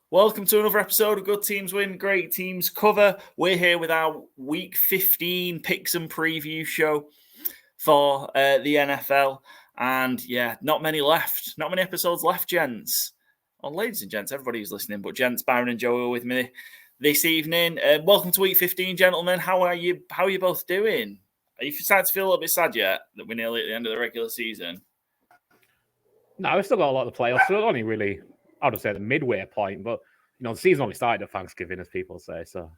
Welcome to another episode of Good Teams Win, Great Teams Cover. We're here with our Week 15 picks and preview show for the NFL. And yeah, not many left. Not many episodes left, gents. Well, ladies and gents, everybody who's listening, but gents, Byron and Joe are with me this evening. Welcome to Week 15, gentlemen. How are you both doing? Are you starting to feel a little bit sad yet that we're nearly at the end of the regular season? No, we've still got a lot of the playoffs. So only really, I would say, the midway point. But, the season only started at Thanksgiving, as people say. So,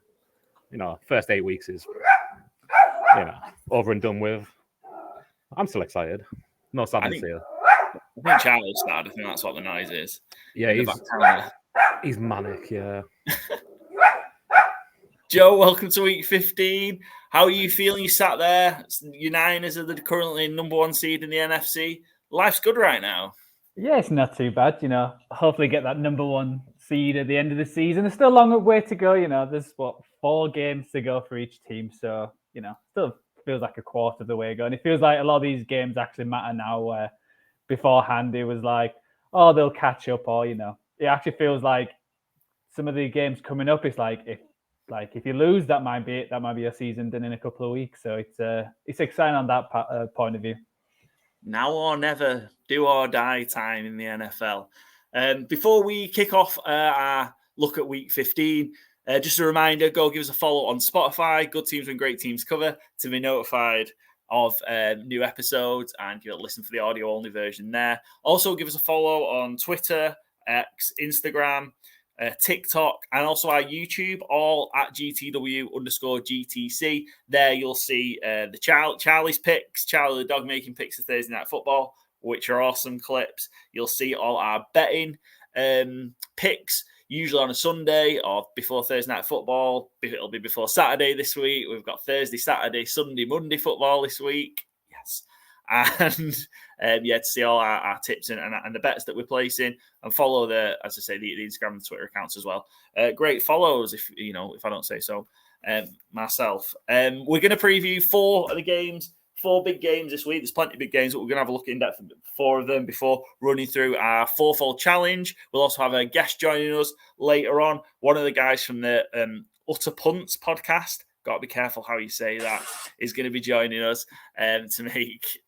first 8 weeks is, over and done with. I'm still excited. No sadness here. I think Charlie's sad. I think that's what the noise is. Yeah, he's manic, yeah. Joe, welcome to Week 15. How are you feeling? You sat there. Your Niners are currently number one seed in the NFC. Life's good right now. Yeah, it's not too bad. Hopefully get that number one seed at the end of the season. There's still a long way to go. There's 4 games to go for each team. So, still feels like a quarter of the way going. It feels like a lot of these games actually matter now, where beforehand it was like, oh, they'll catch up, or, it actually feels like some of the games coming up, it's like, if you lose, that might be it. That might be your season done in a couple of weeks. So it's exciting on that point of view. Now or never, do or die time in the NFL. Before we kick off our look at Week 15, just a reminder, go give us a follow on Spotify, Good Teams Win, Great Teams Cover, to be notified of new episodes and give it a listen for the audio-only version there. Also, give us a follow on Twitter, X, Instagram, TikTok, and also our YouTube, all at GTW_GTC. There you'll see the Charlie's picks, Charlie the dog making picks for Thursday Night Football, which are awesome clips. You'll see all our betting picks, usually on a Sunday or before Thursday Night Football. It'll be before Saturday this week. We've got Thursday, Saturday, Sunday, Monday football this week. Yes. And to see all our tips and the bets that we're placing, and follow the Instagram and Twitter accounts as well. Great follows, if I don't say so myself. We're going to preview 4 big games this week. There's plenty of big games, but we're going to have a look in depth at 4 of them before running through our FourFold challenge. We'll also have a guest joining us later on. One of the guys from the Utter Punts Podcast, got to be careful how you say that, is going to be joining us to make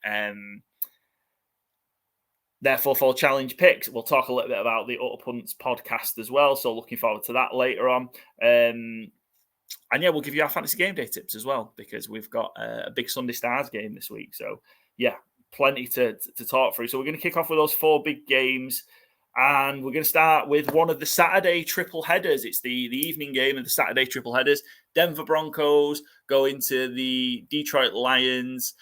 their FourFold challenge picks. We'll talk a little bit about the Utter Punts Podcast as well, so looking forward to that later on. And we'll give you our Fantasy Gameday tips as well, because we've got a big Sunday Stars game this week. So, plenty to talk through. So we're going to kick off with those 4 big games. And we're going to start with one of the Saturday triple headers. It's the evening game of the Saturday triple headers. Denver Broncos go into the Detroit Lions.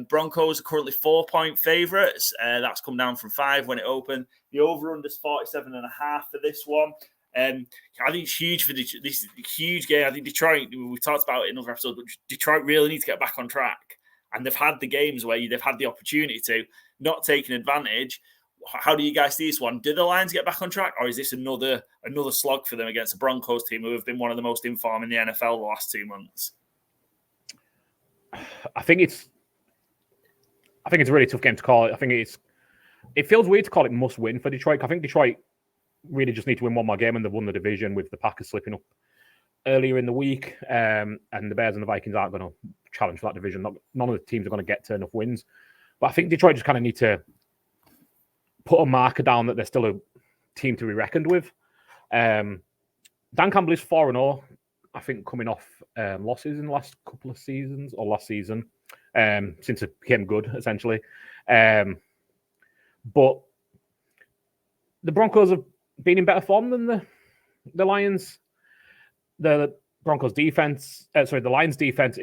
Broncos are currently 4-point favorites. That's come down from 5 when it opened. The over-under is 47.5 for this one. I think it's huge for this huge game. I think Detroit, we talked about it in other episodes, but Detroit really need to get back on track. And they've had the games where they've had the opportunity to, not taking advantage. How do you guys see this one? Do the Lions get back on track, or is this another slog for them against the Broncos team, who have been one of the most in form in the NFL the last 2 months? I think it's a really tough game to call. It feels weird to call it must win for Detroit. I think Detroit really just need to win one more game, and they've won the division with the Packers slipping up earlier in the week. And the Bears and the Vikings aren't going to challenge for that division. None of the teams are going to get to enough wins. But I think Detroit just kind of need to put a marker down that they're still a team to be reckoned with. Dan Campbell is 4-0, I think, coming off losses in the last couple of seasons, or last season, since it became good, essentially. But the Broncos have been in better form than the Lions. The Broncos defense, the Lions defense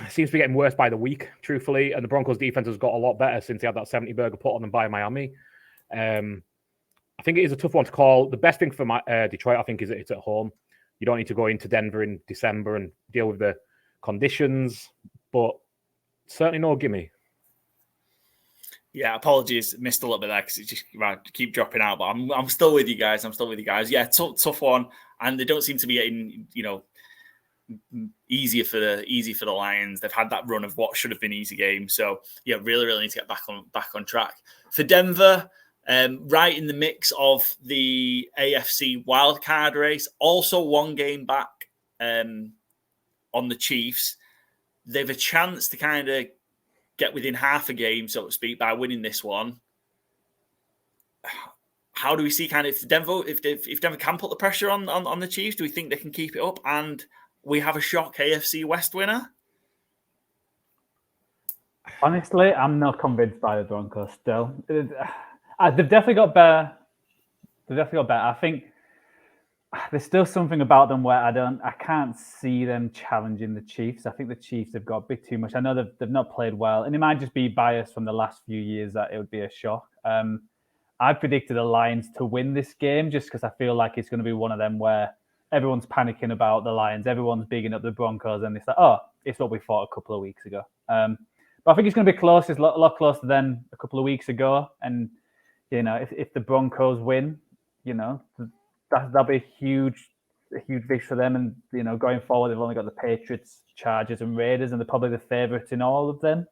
seems to be getting worse by the week, truthfully, and the Broncos defense has got a lot better since they had that 70-burger put on them by Miami. I think it is a tough one to call. The best thing for Detroit, I think, is that it's at home. You don't need to go into Denver in December and deal with the conditions, but certainly no gimme. Yeah, apologies, missed a little bit there because it just keep dropping out. But I'm still with you guys. Yeah, tough one, and they don't seem to be getting easy for the Lions. They've had that run of what should have been easy games. So yeah, really need to get back on track. For Denver, Right in the mix of the AFC wildcard race, also one game back on the Chiefs. They've a chance to kind of get within half a game, so to speak, by winning this one. How do we see kind of if Denver can put the pressure on the Chiefs? Do we think they can keep it up and we have a shock AFC West winner? Honestly, I'm not convinced by the Broncos still. They've definitely got better. I think there's still something about them where I can't see them challenging the Chiefs. I think the Chiefs have got a bit too much. I know they've not played well, and it might just be biased from the last few years that it would be a shock. I predicted the Lions to win this game just because I feel like it's going to be one of them where everyone's panicking about the Lions, everyone's bigging up the Broncos, and it's like, oh, it's what we thought a couple of weeks ago. But I think it's going to be close. It's a lot closer than a couple of weeks ago. And, if the Broncos win, that'll be a huge victory for them. And, going forward, they've only got the Patriots, Chargers, and Raiders, and they're probably the favourites in all of them.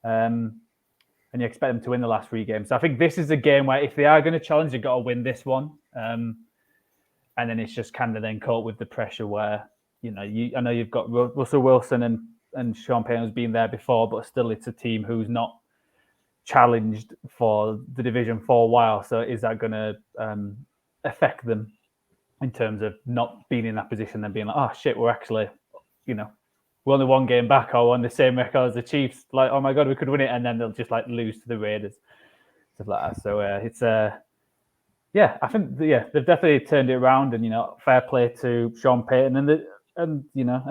And you expect them to win the last 3 games. So I think this is a game where if they are going to challenge, you've got to win this one. And then it's just kind of then caught with the pressure where, I know you've got Russell Wilson and Sean Payton has been there before, but still it's a team who's not challenged for the division for a while. So is that going to affect them in terms of not being in that position and being like, oh shit, we're actually, we're only 1 game back or on the same record as the Chiefs. Like, oh my God, we could win it. And then they'll just lose to the Raiders. Stuff like that. So it's I think they've definitely turned it around, and fair play to Sean Payton and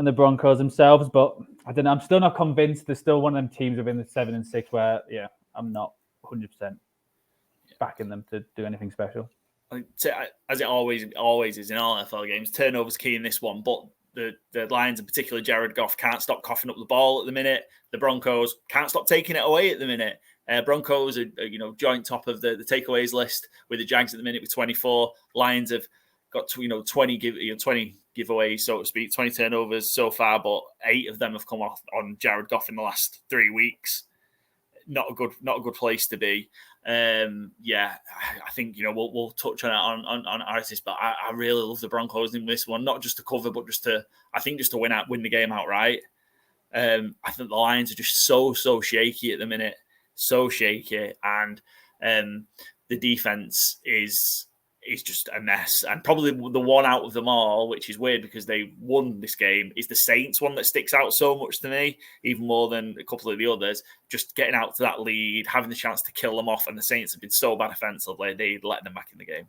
the Broncos themselves. But I don't know. I'm still not convinced. There's still one of them teams within the 7-6 where I'm not 100% backing them to do anything special. As it always is in all NFL games, turnovers key in this one, but the Lions, in particular, Jared Goff, can't stop coughing up the ball at the minute. The Broncos can't stop taking it away at the minute. Broncos are joint top of the takeaways list with the Jags at the minute with 24. Lions have got 20 giveaways, so to speak, 20 turnovers so far, but 8 of them have come off on Jared Goff in the last 3 weeks. Not a good place to be. I think we'll touch on it on Artis, but I really love the Broncos in this one, not just to cover, but just to win the game outright. I think the Lions are just so shaky at the minute, so shaky, and the defense is just a mess. And probably the one out of them all, which is weird because they won this game, is the Saints one that sticks out so much to me, even more than a couple of the others. Just getting out to that lead, having the chance to kill them off, and the Saints have been so bad offensively, they let them back in the game.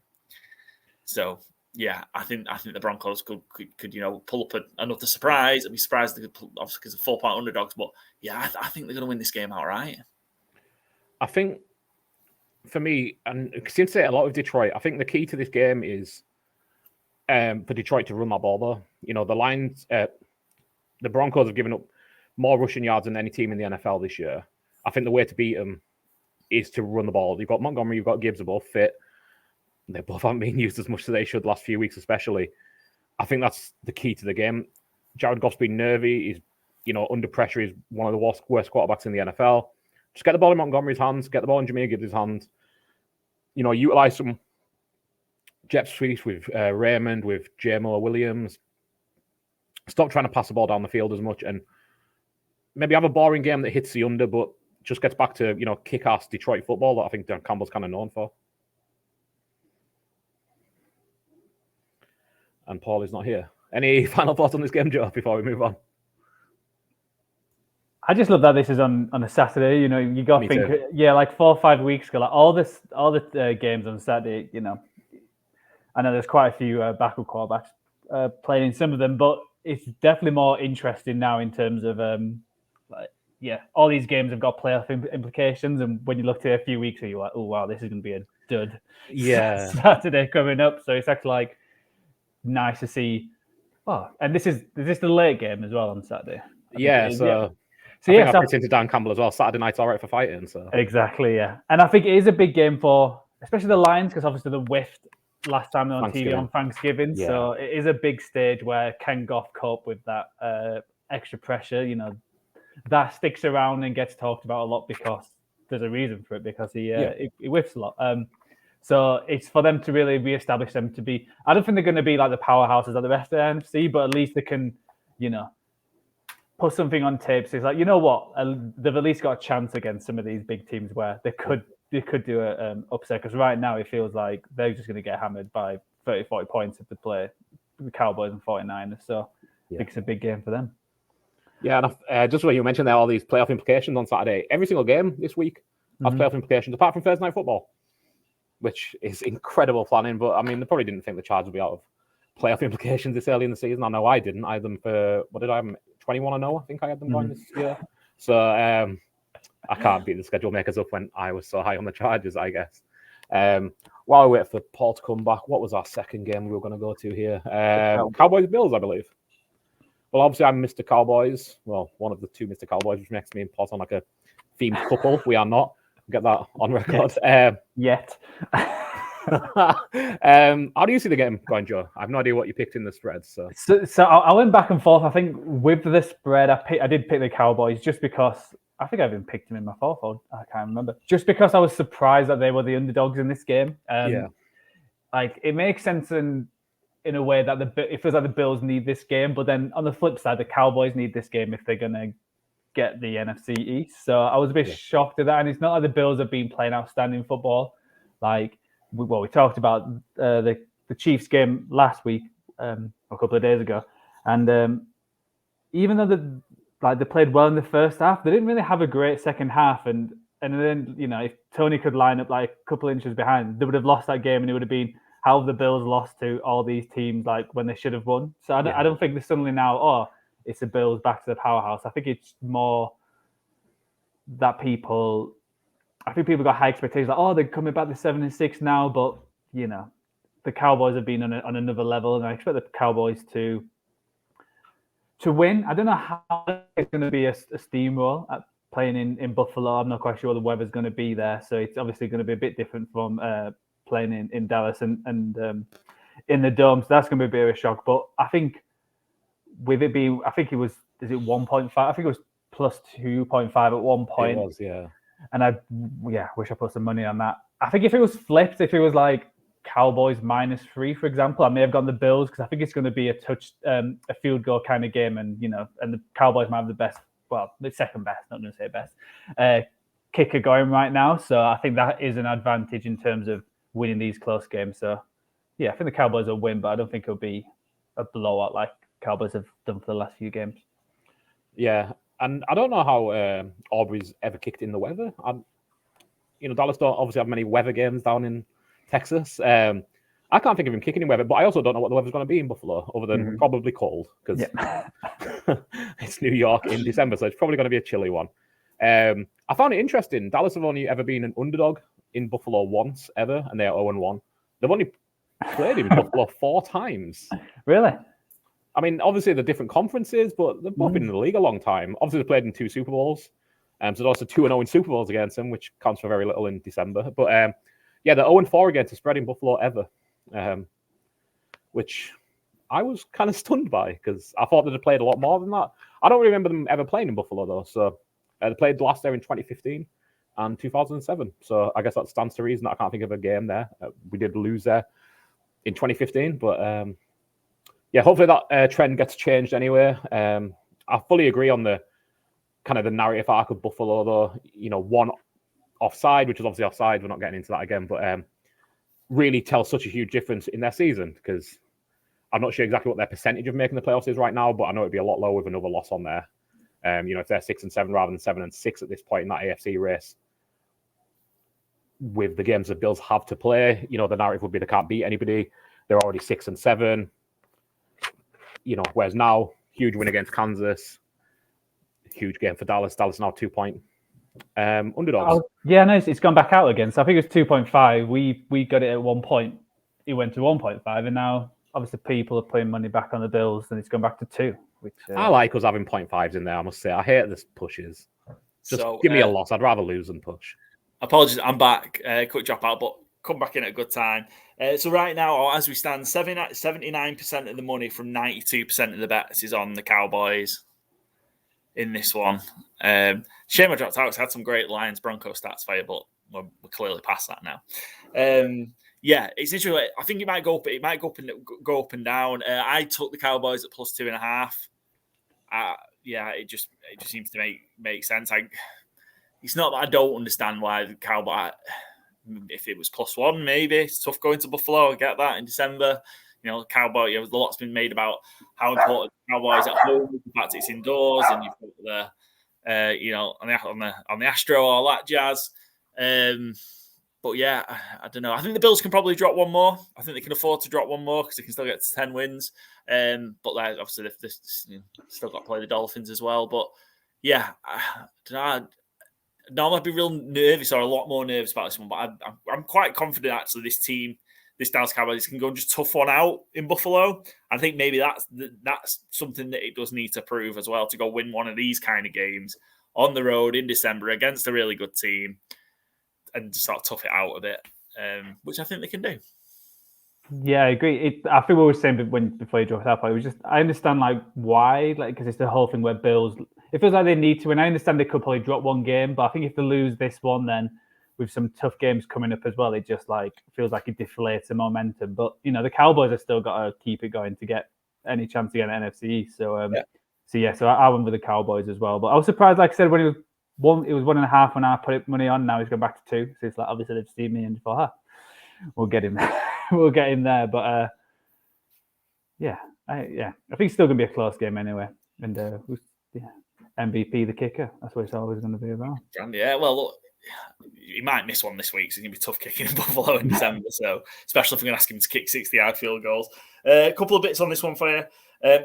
So I think the Broncos could pull up another surprise. I'd be surprised they could pull, obviously because of 4-point underdogs, but I think they're going to win this game outright. I think, for me, and since say a lot of Detroit, I think the key to this game is for Detroit to run that ball though. The Lions, the Broncos have given up more rushing yards than any team in the NFL this year. I think the way to beat them is to run the ball. You've got Montgomery, you've got Gibbs, are both fit. They both haven't been used as much as they should the last few weeks, especially. I think that's the key to the game. Jared Goff's been nervy. He's, under pressure. He's one of the worst quarterbacks in the NFL. Just get the ball in Montgomery's hands, get the ball in Jahmyr Gibbs' hands. Utilize some jet sweeps with Raymond, with J-Mo Williams. Stop trying to pass the ball down the field as much, and maybe have a boring game that hits the under, but just gets back to, kick-ass Detroit football that I think Dan Campbell's kind of known for. And Paul is not here. Any final thoughts on this game, Joe, before we move on? I just love that this is on a Saturday. You got to think, 4 or 5 weeks ago, all the games on Saturday. I know there's quite a few backup quarterbacks playing in some of them, but it's definitely more interesting now in terms of all these games have got playoff implications. And when you look to a few weeks ago, you're like, oh wow, this is going to be a dud. Yeah, Saturday coming up, so it's actually nice to see. Oh, and is this the late game as well on Saturday? I think I fit into Dan Campbell as well. Saturday night's all right for fighting. So exactly, yeah. And I think it is a big game for, especially the Lions, because obviously they whiffed last time they're on TV on Thanksgiving. Yeah. So it is a big stage where can Goff cope with that extra pressure? That sticks around and gets talked about a lot because there's a reason for it, because he whiffs a lot. So it's for them to really reestablish them to be. I don't think they're going to be like the powerhouses of the rest of the NFC, but at least they can, put something on tape. So it's like, you know what, they've at least got a chance against some of these big teams where they could do a upset. Because right now it feels like they're just going to get hammered by 30, 40 points if they play the Cowboys and 49ers. So I think it's a big game for them. Yeah, and just when you mentioned there, all these playoff implications on Saturday, every single game this week has playoff implications, apart from Thursday Night Football, which is incredible planning. But I mean, they probably didn't think the Chargers would be out of playoff implications this early in the season. I know I didn't. I had them for, what did I have? 21-0, I think I had them going this year. So I can't beat the schedule makers up when I was so high on the Chargers, I guess. While we wait for Paul to come back, what was our second game we were going to go to here? Cowboys Bills, I believe. Well, obviously, I'm Mr. Cowboys. Well, one of the two Mr. Cowboys, which makes me and Paul sound like a themed couple. We are not. Get that on record. Yet. How do you see the game going, Joe? I have no idea what you picked in the spread. So I went back and forth. I think with the spread, I did pick the Cowboys just because I think I even picked them in my FourFold. I can't remember. Just because I was surprised that they were the underdogs in this game. Like it makes sense in a way that it feels like the Bills need this game, but then on the flip side, the Cowboys need this game if they're gonna get the NFC East. So I was a bit shocked at that, and it's not like the Bills have been playing outstanding football. Like, we talked about the Chiefs game last week, a couple of days ago, and even though they played well in the first half, they didn't really have a great second half. And then if Tony could line up like a couple of inches behind, they would have lost that game, and it would have been how the Bills lost to all these teams like when they should have won. So I don't think they're suddenly now it's the Bills back to the powerhouse. I think it's more that people got high expectations, like, they're coming back to 7-6 now, but the Cowboys have been on another level, and I expect the Cowboys to win. I don't know how it's going to be a steamroll at playing in Buffalo. I'm not quite sure the weather's going to be there, so it's obviously going to be a bit different from playing in Dallas and in the Dome. So that's going to be a bit of a shock. But I think with it being, I think it was, is it 1.5? I think it was plus 2.5 at one point. It was, yeah. And I wish I put some money on that. I think if it was flipped, if it was like Cowboys -3, for example, I may have gone the Bills, because I think it's going to be a field goal kind of game, and and the Cowboys might have the best, well, the second best, not going to say best, kicker going right now. So I think that is an advantage in terms of winning these close games. So I think the Cowboys will win, but I don't think it'll be a blowout like Cowboys have done for the last few games. Yeah. And I don't know how Aubrey's ever kicked in the weather. Dallas don't obviously have many weather games down in Texas. I can't think of him kicking in weather, but I also don't know what the weather's going to be in Buffalo, other than probably cold, because it's New York in December, so it's probably going to be a chilly one. I found it interesting. Dallas have only ever been an underdog in Buffalo once, ever, and they're 0-1. They've only played in Buffalo 4 times. Really? I mean, obviously they're different conferences, but they've both been in the league a long time. Obviously, they played in 2 Super Bowls. So there's also 2-0 in Super Bowls against them, which counts for very little in December. But they're 0-4 against a spread in Buffalo ever, which I was kind of stunned by, because I thought they'd played a lot more than that. I don't remember them ever playing in Buffalo, though. So they played last there in 2015 and 2007. So I guess that stands to reason that I can't think of a game there. We did lose there in 2015, but hopefully that trend gets changed anyway. I fully agree on the kind of the narrative arc of Buffalo, though. One offside, which is obviously offside. We're not getting into that again, but really tells such a huge difference in their season, because I'm not sure exactly what their percentage of making the playoffs is right now, but I know it'd be a lot lower with another loss on there. If they're 6-7 rather than 7-6 at this point in that AFC race, with the games the Bills have to play, the narrative would be they can't beat anybody. They're already 6-7. Whereas now, huge win against Kansas, huge game for Dallas. Dallas now 2-point underdogs. It's gone back out again. So I think it was 2.5. We got it at 1 point. It went to 1.5, and now obviously people are putting money back on the Bills, and it's gone back to 2. Which I like us having 0.5s in there. I must say, I hate this pushes. Just give me a loss. I'd rather lose than push. Apologies, I'm back. Quick drop out, but come back in at a good time. So right now, as we stand, 79% of the money from 92% of the bets is on the Cowboys in this one. Shame I dropped out. I had some great Lions Broncos stats for you, but we're clearly past that now. Yeah, it's interesting. I think it might go up. It might go up and down. I took the Cowboys at +2.5. Yeah, it just seems to make sense. It's not that I don't understand why the Cowboys. If it was +1, maybe it's tough going to Buffalo. I get that in December. Cowboy. A lot's been made about how important Cowboys at home. The fact it's indoors, and you've got on the Astro, all that jazz. But yeah, I don't know. I think the Bills can probably drop one more. I think they can afford to drop one more because they can still get to 10 wins. But obviously they've still got to play the Dolphins as well. But yeah, I don't know. Normally I'd be real nervous, or a lot more nervous about this one. But I'm quite confident actually this team, this Dallas Cowboys, can go and just tough one out in Buffalo. I think maybe that's something that it does need to prove as well, to go win one of these kind of games on the road in December against a really good team and just sort of tough it out a bit, which I think they can do. Yeah, I agree. I think we were saying before you dropped out, it was just, I understand why, because it's the whole thing where Bills, it feels like they need to, and I understand they could probably drop one game, but I think if they lose this one, then with some tough games coming up as well, it just feels like it deflates the momentum. But the Cowboys have still got to keep it going to get any chance to get an NFC East. So I went with the Cowboys as well. But I was surprised, like I said, when it was 1.5 when I put money on. Now he's gone back to 2. So it's obviously they've seen me and thought, we'll get him there. We'll get him there. But I think it's still going to be a close game anyway. And MVP, the kicker. That's what it's always going to be about. Yeah, well, look, he might miss one this week, so it's going to be tough kicking in Buffalo in December. So, especially if we're going to ask him to kick 60-yard field goals. A couple of bits on this one for you.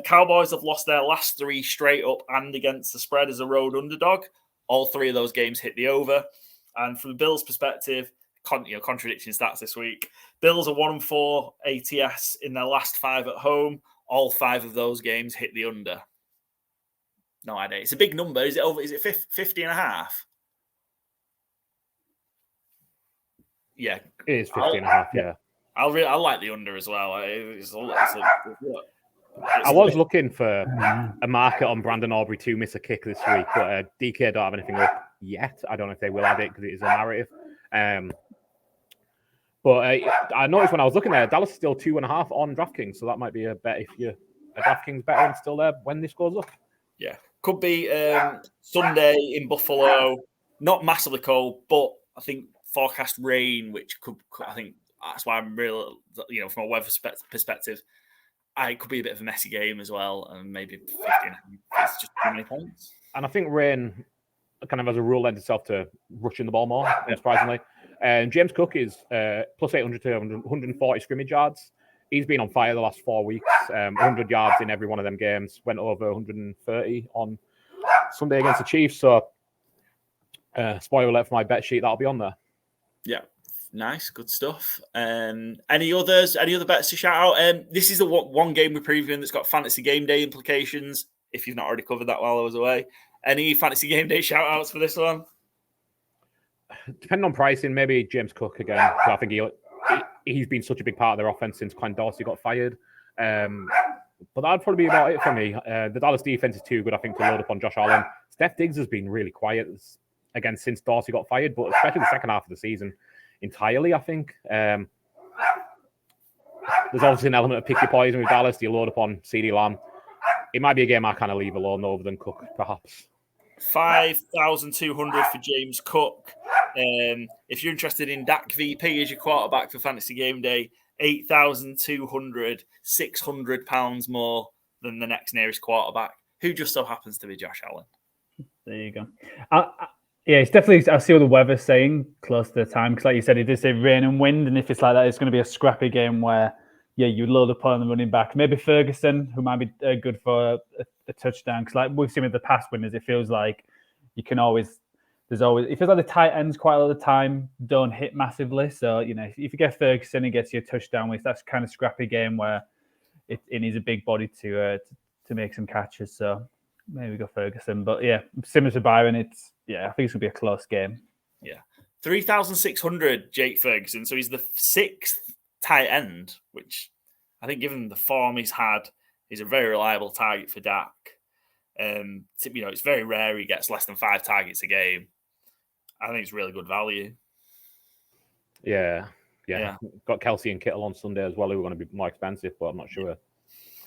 Cowboys have lost their last 3 straight up and against the spread as a road underdog. All 3 of those games hit the over. And from the Bills' perspective, contradiction stats this week. Bills are 1-4 ATS in their last 5 at home. All 5 of those games hit the under. No idea. It's a big number. Is it over? Is it 50.5? Yeah, it is 50.5. Yeah, I like the under as well. I was looking for a market on Brandon Aubrey to miss a kick this week, but DK don't have anything up yet. I don't know if they will add it because it is a narrative. But I noticed when I was looking there, Dallas is still 2.5 on DraftKings, so that might be a bet if you're a DraftKings better and still there when this goes up. Yeah, could be Sunday in Buffalo. Not massively cold, but I think forecast rain, which I think that's why I'm really, from a weather perspective, it could be a bit of a messy game as well, and maybe 15. It's just too many points. And I think rain kind of as a rule lends itself to rushing the ball more, surprisingly. James Cook is plus 800 to 140 scrimmage yards. He's been on fire the last 4 weeks. 100 yards in every one of them games. Went over 130 on Sunday against the Chiefs. So, spoiler alert for my bet sheet, that'll be on there. Yeah, nice, good stuff. Any other bets to shout out? This is the one game we're previewing that's got fantasy game day implications. If you've not already covered that while I was away, any fantasy game day shout outs for this one? Depending on pricing, maybe James Cook again. So I think he's been such a big part of their offense since Clint Dorsey got fired. But that'd probably be about it for me. The Dallas defense is too good, I think, to load up on Josh Allen. Steph Diggs has been really quiet again since Dorsey got fired, but especially the second half of the season entirely, I think. There's obviously an element of pick your poison with Dallas. Do you load up on CeeDee Lamb? It might be a game I kind of leave alone over than Cook, perhaps. 5,200 for James Cook. If you're interested in Dak VP as your quarterback for Fantasy Game Day, 8,200, £600 more than the next nearest quarterback, who just so happens to be Josh Allen. There you go. Yeah, it's definitely, I see what the weather's saying close to the time, because like you said, it did say rain and wind, and if it's like that, it's going to be a scrappy game where, you load up on the running back. Maybe Ferguson, who might be good for a touchdown, because like we've seen with the past winners, it feels like it feels like the tight ends quite a lot of the time don't hit massively. So, if you get Ferguson, he gets you a touchdown with that's kind of scrappy game where it needs a big body to make some catches. So maybe go Ferguson. But yeah, similar to Byron, I think it's going to be a close game. Yeah. 3,600 Jake Ferguson. So he's the 6th tight end, which I think given the form he's had, is a very reliable target for Dak. It's very rare he gets less than 5 targets a game. I think it's really good value. Yeah, Yeah. Got Kelsey and Kittle on Sunday as well, who are going to be more expensive, but I'm not sure.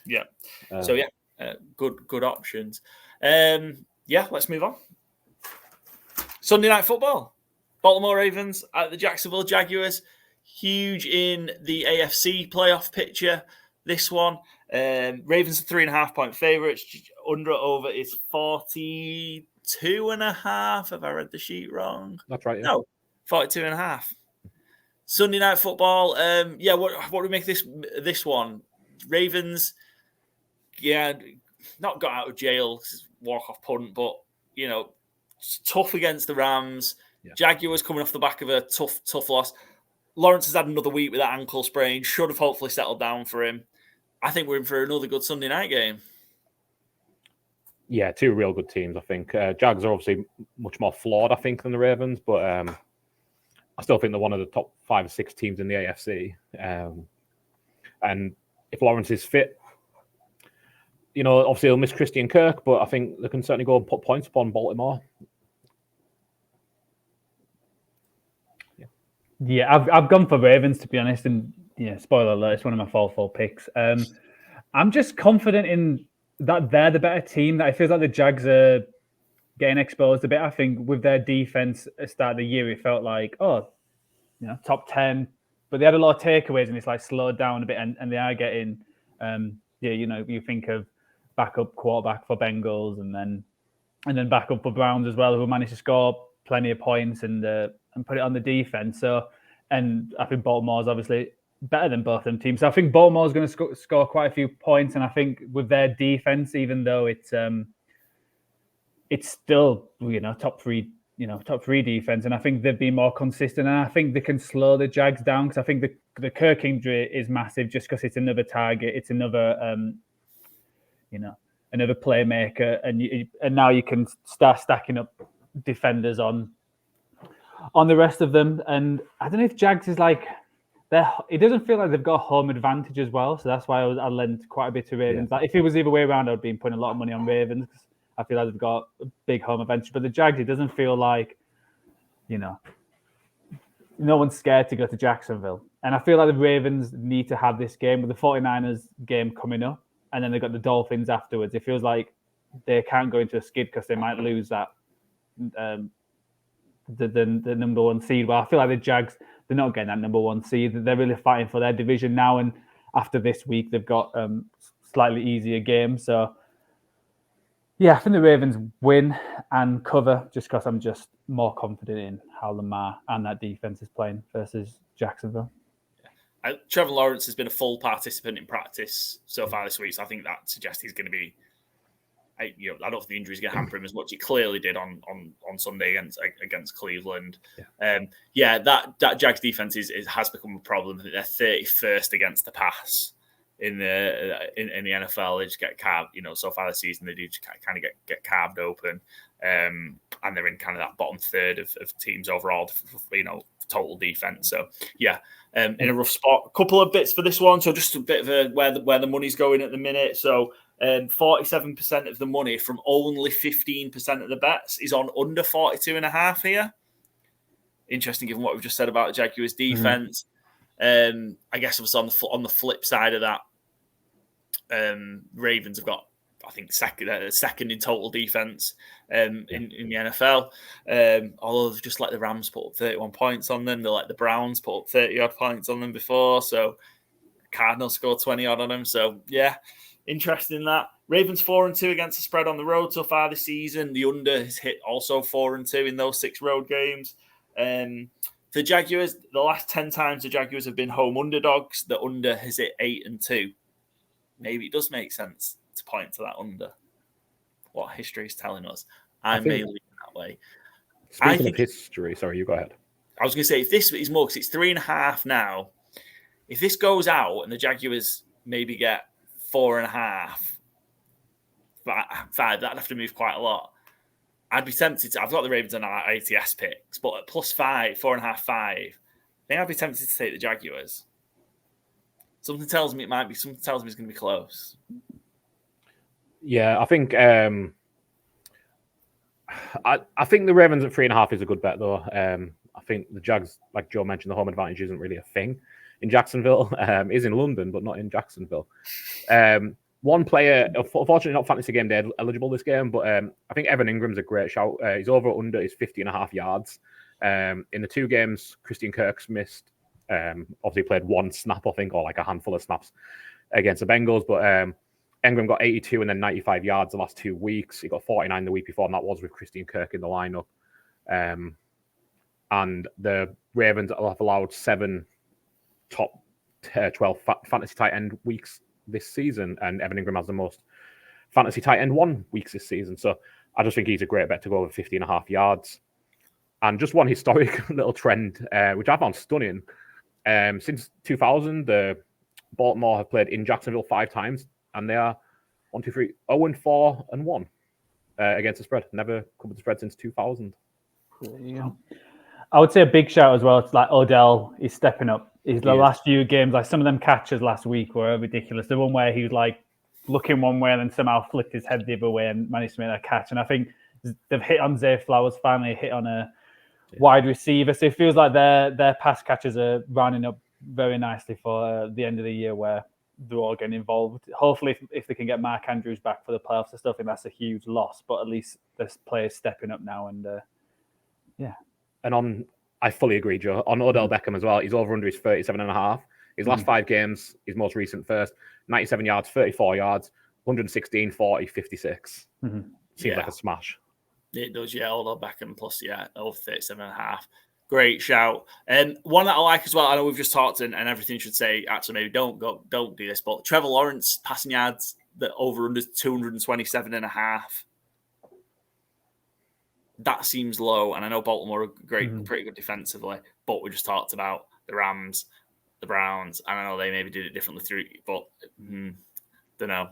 Yeah. Good options. Let's move on. Sunday Night Football. Baltimore Ravens at the Jacksonville Jaguars. Huge in the AFC playoff picture. This one. Ravens are 3.5-point favourites. Over is 42.5. Have I read the sheet wrong? That's right. Yeah. No, 42.5. Sunday Night Football. What do we make this one? Ravens, not got out of jail, walk-off punt, but, tough against the Rams. Yeah. Jaguars coming off the back of a tough loss. Lawrence has had another week with that ankle sprain. Should have hopefully settled down for him. I think we're in for another good Sunday night game. Yeah, two real good teams, I think. Jags are obviously much more flawed, I think, than the Ravens, but I still think they're one of the top 5 or 6 teams in the AFC. And if Lawrence is fit, obviously he'll miss Christian Kirk, but I think they can certainly go and put points upon Baltimore. Yeah, I've gone for Ravens, to be honest, and spoiler alert, it's one of my FourFold picks. I'm just confident in that they're the better team. That it feels like the Jags are getting exposed a bit. I think with their defense at the start of the year, it felt like, top 10, but they had a lot of takeaways and it's like slowed down a bit, and they are getting, you think of backup quarterback for Bengals and then backup for Browns as well, who managed to score plenty of points and put it on the defense. So, and I think Baltimore's obviously better than both of them teams. So I think Baltimore's going to score quite a few points, and I think with their defense, even though it's still top three defense, and I think they've been more consistent, and I think they can slow the Jags down, because I think the Kirk injury is massive, just because it's another target, it's another another playmaker, and now you can start stacking up defenders on the rest of them. And I don't know if Jags is like, it doesn't feel like they've got a home advantage as well, so that's why I lent quite a bit to Ravens. Like if it was the other way around, I'd been putting a lot of money on Ravens, because I feel like they've got a big home advantage. But the Jags, it doesn't feel like, no one's scared to go to Jacksonville. And I feel like the Ravens need to have this game with the 49ers game coming up, and then they've got the Dolphins afterwards. It feels like they can't go into a skid because they might lose that the number 1 seed. Well, I feel like the Jags, they're not getting that number 1 seed. They're really fighting for their division now, and after this week, they've got slightly easier games. So, I think the Ravens win and cover, just because I'm just more confident in how Lamar and that defense is playing versus Jacksonville. Trevor Lawrence has been a full participant in practice so far this week, so I think that suggests he's going to be. I don't think the injury is going to hamper him as much. He clearly did on Sunday against Cleveland. Yeah, that Jags defense has become a problem. They're 31st against the pass in the NFL. They just get carved. So far this season they do kind of get carved open, and they're in kind of that bottom third of teams overall. Total defense. So in a rough spot. A couple of bits for this one. So just a bit of where the money's going at the minute. So 47% of the money from only 15% of the bets is on under 42.5 here. Interesting, given what we've just said about the Jaguars defense. I guess it was on the flip side of that. Ravens have got, I think, second in total defense in the NFL. Although they've just let the Rams put up 31 points on them. They let the Browns put up 30-odd points on them before. So Cardinals scored 20-odd on them. So, interesting in that. Ravens 4-2 against the spread on the road so far this season. The under has hit also 4-2 in those 6 road games. The Jaguars, the last 10 times the Jaguars have been home underdogs, the under has hit 8-2. Maybe it does make sense to point to that under. What history is telling us. I may lean that way. Speaking of history, sorry, you go ahead. I was going to say, if this is more, because it's 3.5 now, if this goes out and the Jaguars maybe get 4.5, 5, that'd have to move quite a lot. I'd be tempted to. I've got the Ravens on our ATS picks, but at +5, 4.5, 5, I think I'd be tempted to take the Jaguars. Something tells me it might be. Something tells me it's going to be close. Yeah, I think I think the Ravens at 3.5 is a good bet, though. I think the Jags, like Joe mentioned, the home advantage isn't really a thing in Jacksonville. Is in London, but not in Jacksonville. One player, unfortunately not Fantasy Gameday eligible this game, but I think Evan Ingram's a great shout. He's over under his 50.5 yards. In the 2 games, Christian Kirk's missed. Obviously played 1 snap, I think, or like a handful of snaps against the Bengals. But Ingram got 82 and then 95 yards the last 2 weeks. He got 49 the week before, and that was with Christian Kirk in the lineup. And the Ravens have allowed 7 top 12 fantasy tight end weeks this season, and Evan Ingram has the most fantasy tight end 1 weeks this season. So I just think he's a great bet to go over 50.5 yards. And just one historic little trend, which I found stunning. Since 2000, the Baltimore have played in Jacksonville 5 times, and they are 0-4-1 against the spread. Never covered the spread since 2000. Yeah. I would say a big shout as well. It's like Odell is stepping up. The last few games, like some of them catches last week were ridiculous. The one where he was like looking one way and then somehow flipped his head the other way and managed to make that catch. And I think they've hit on Zay Flowers, finally hit on a wide receiver. So it feels like their pass catches are rounding up very nicely for the end of the year where they're all getting involved. Hopefully, if they can get Mark Andrews back for the playoffs and stuff, I think that's a huge loss. But at least this player's stepping up now. And And I fully agree, Joe. On Odell Beckham as well, he's over under his 37.5. His last 5 games, his most recent first, 97 yards, 34 yards, 116, 40, 56. Seems like a smash. It does, yeah. Odell Beckham plus, over 37.5. Great shout. And one that I like as well, I know we've just talked and everything should say, actually, maybe don't do this, but Trevor Lawrence passing yards, the over under 227.5. That seems low, and I know Baltimore are pretty good defensively, but we just talked about the Rams, the Browns, and I know they maybe did it differently through, but don't know.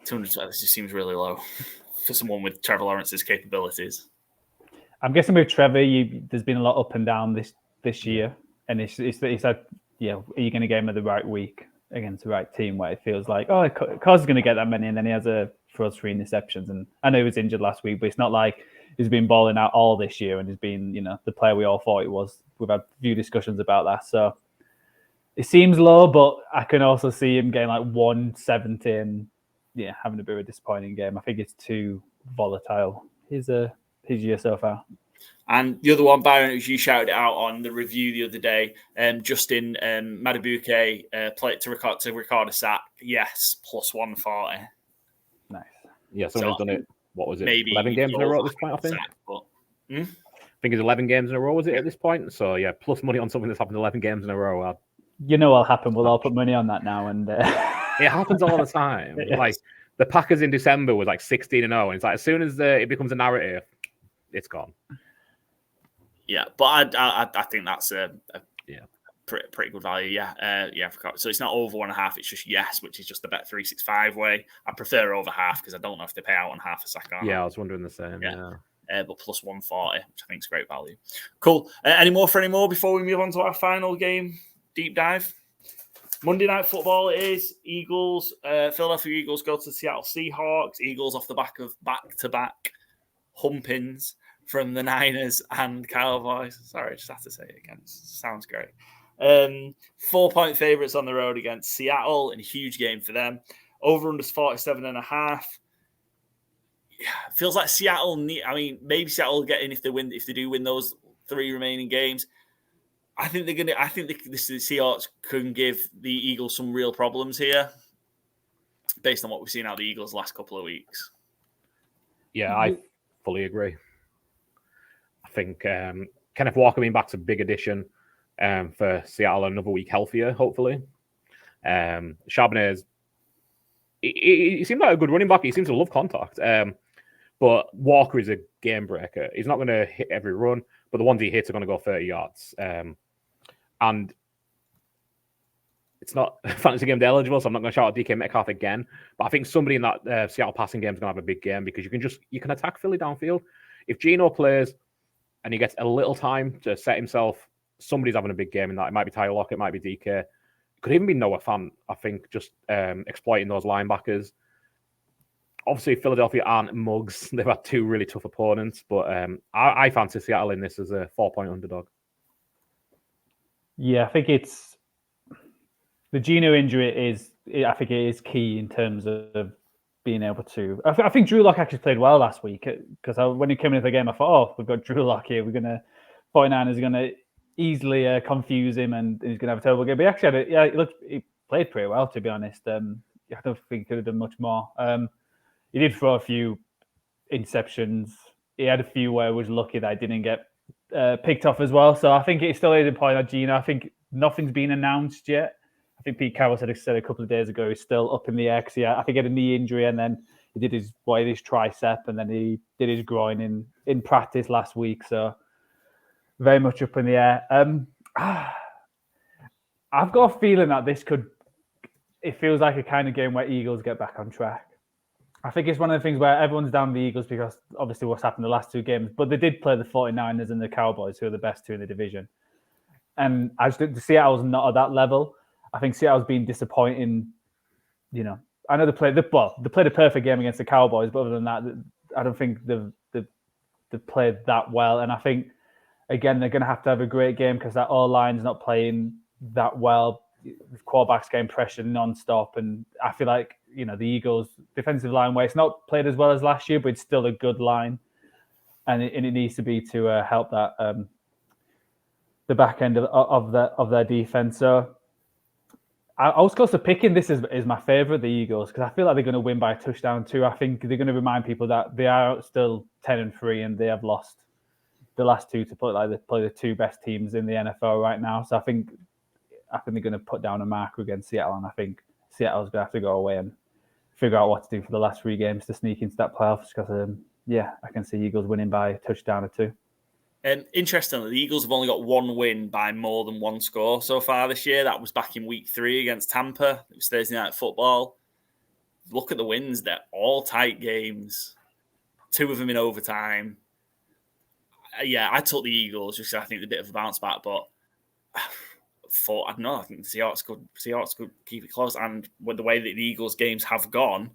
220 just seems really low for someone with Trevor Lawrence's capabilities. I'm guessing with Trevor, there's been a lot up and down this year, and it's like, are you going to get him at the right week against the right team where it feels like, Carr's going to get that many, and then he throws 3 interceptions, and I know he was injured last week, but it's not like he's been balling out all this year and he's been, the player we all thought he was. We've had a few discussions about that. So it seems low, but I can also see him getting like 170 and having a bit of a disappointing game. I think it's too volatile. His year so far. And the other one, Byron, as you shouted it out on the review the other day, Justin Madubuike played to record a sack. Yes, plus 140. Nice. Yeah, someone's done it. What was it? Maybe 11 games in a row at this point, I think. I think it's 11 games in a row, was it, at this point? So, plus money on something that's happened 11 games in a row. What'll happen. We'll all put money on that now. And it happens all the time. Yes. Like, the Packers in December was like 16-0. And it's like, as soon as it becomes a narrative, it's gone. Yeah, but I think that's a pretty good value. Yeah. So it's not over 1.5. It's just yes, which is just the bet 365 way. I prefer over half because I don't know if they pay out on half a sack or not. Yeah, I was wondering the same. Yeah. But plus 140, which I think is great value. Cool. Any more before we move on to our final game deep dive? Monday Night Football it is. Eagles, Philadelphia Eagles go to Seattle Seahawks. Eagles off the back of back-to-back humpings from the Niners and Cowboys. Sorry, I just have to say it again. It sounds great. 4-point favorites on the road against Seattle in a huge game for them. Over under 47.5. Yeah, feels like Seattle maybe Seattle will get in if they do win those 3 remaining games. I think the Seahawks can give the Eagles some real problems here based on what we've seen out of the Eagles the last couple of weeks. Yeah, I fully agree. I think Kenneth Walker being back's a big addition for Seattle, another week healthier, hopefully. Charbonnet's he seemed like a good running back. He seems to love contact. But Walker is a game breaker. He's not going to hit every run, but the ones he hits are going to go 30 yards. And it's not Fantasy Gameday eligible, so I'm not going to shout out DK Metcalf again. But I think somebody in that Seattle passing game is going to have a big game because you can attack Philly downfield. If Geno plays and he gets a little time to set himself, somebody's having a big game in that. It might be Tyler Lockett, it might be DK. It could even be Noah Fant, I think, just exploiting those linebackers. obviously Philadelphia aren't mugs. They've had two really tough opponents, but I fancy Seattle in this as a 4-point underdog. Yeah, I think it's the Geno injury I think it is key in terms of being able to. I think Drew Lock actually played well last week because when he came into the game, I thought, oh, we've got Drew Lock here. 49ers are going to easily confuse him and he's going to have a terrible game. But he actually he played pretty well, to be honest. I don't think he could have done much more. He did throw a few interceptions. He had a few where he was lucky that he didn't get picked off as well. So I think it still is a point on Geno. I think nothing's been announced yet. I think Pete Carroll said a couple of days ago he's still up in the air. I think he had a knee injury and then he did his tricep and then he did his groin in practice last week. So very much up in the air. I've got a feeling that it feels like a kind of game where Eagles get back on track. I think it's one of the things where everyone's down the Eagles because obviously what's happened the last two games, but they did play the 49ers and the Cowboys, who are the best two in the division. And I just think Seattle's not at that level. I think Seattle's been disappointing. I know they played a perfect game against the Cowboys, but other than that, I don't think they've played that well. And I think, again, they're going to have a great game because that O-line's not playing that well. The quarterback's getting pressured non-stop. And I feel like, the Eagles' defensive line, where it's not played as well as last year, but it's still a good line. And it needs to be to help that the back end of their defense. So I was close to picking this as my favorite, the Eagles, because I feel like they're going to win by a touchdown too. I think they're going to remind people that they are still 10-3 and they have lost the last two to play the two best teams in the NFL right now. So I think they're going to put down a marker against Seattle, and I think Seattle's going to have to go away and figure out what to do for the last three games to sneak into that playoffs. Because I can see Eagles winning by a touchdown or two. Interestingly, the Eagles have only got one win by more than one score so far this year. That was back in week 3 against Tampa. It was Thursday Night Football. Look at the wins. They're all tight games. 2 of them in overtime. I took the Eagles just because I think they're a bit of a bounce back, but I don't know. I think the Seahawks could keep it close. And with the way that the Eagles games have gone,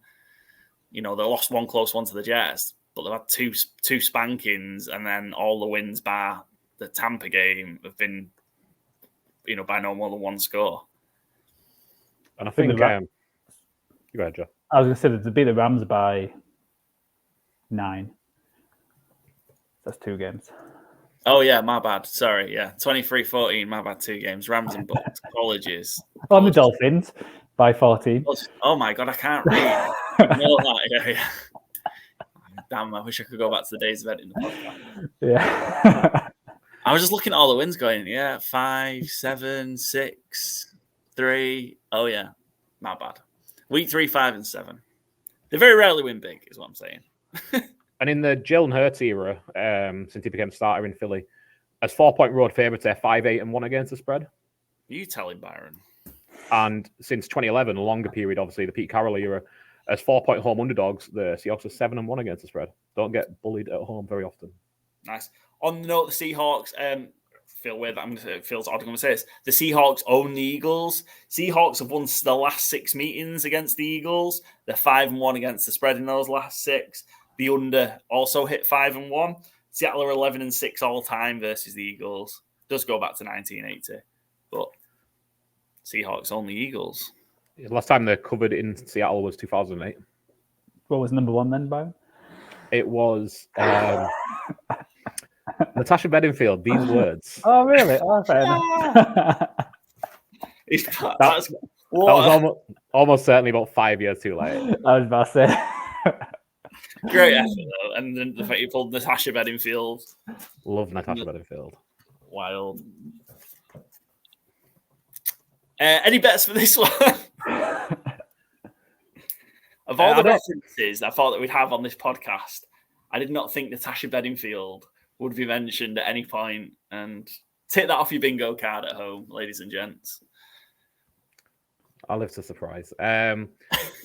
they lost one close one to the Jets, but they've had two spankings, and then all the wins bar the Tampa game have been, by no more than one score. And I think, go ahead, Joe. I was going to say that to beat the Rams by 9. That's 2 games. Oh, yeah, my bad. Sorry, yeah. 23-14, my bad, 2 games. Rams and Bucks. Apologies. On the Dolphins by 14. Oh, my God, I can't read. Yeah. Damn, I wish I could go back to the days of editing the podcast. Yeah. I was just looking at all the wins going, 5, 7, 6, 3. Oh, yeah, my bad. Week 3, 5, and 7. They very rarely win big, is what I'm saying. And in the Jalen Hurts era, since he became starter in Philly, as 4-point road favourites, they're 5-8-1 against the spread. You tell him, Byron. And since 2011, a longer period, obviously, the Pete Carroll era, as 4-point home underdogs, the Seahawks are 7-1 against the spread. Don't get bullied at home very often. Nice. On the note, the Seahawks, feel weird that it feels odd I'm going to say this. The Seahawks own the Eagles. Seahawks have won the last 6 meetings against the Eagles. They're 5-1 against the spread in those last 6. The under also hit 5-1. Seattle are 11-6 all time versus the Eagles. Does go back to 1980, but Seahawks own the Eagles. The last time they covered in Seattle was 2008. What was number 1 then, Byron? It was Natasha Bedingfield. These words. Oh, really? Oh, fair enough. That was almost certainly about 5 years too late. I was about to say. Great effort, though. And then the fact you pulled Natasha Bedingfield. Love Natasha Bedingfield. Wild. Any bets for this one? Of all the references I thought that we'd have on this podcast, I did not think Natasha Bedingfield would be mentioned at any point. And take that off your bingo card at home, ladies and gents. I'll live to surprise.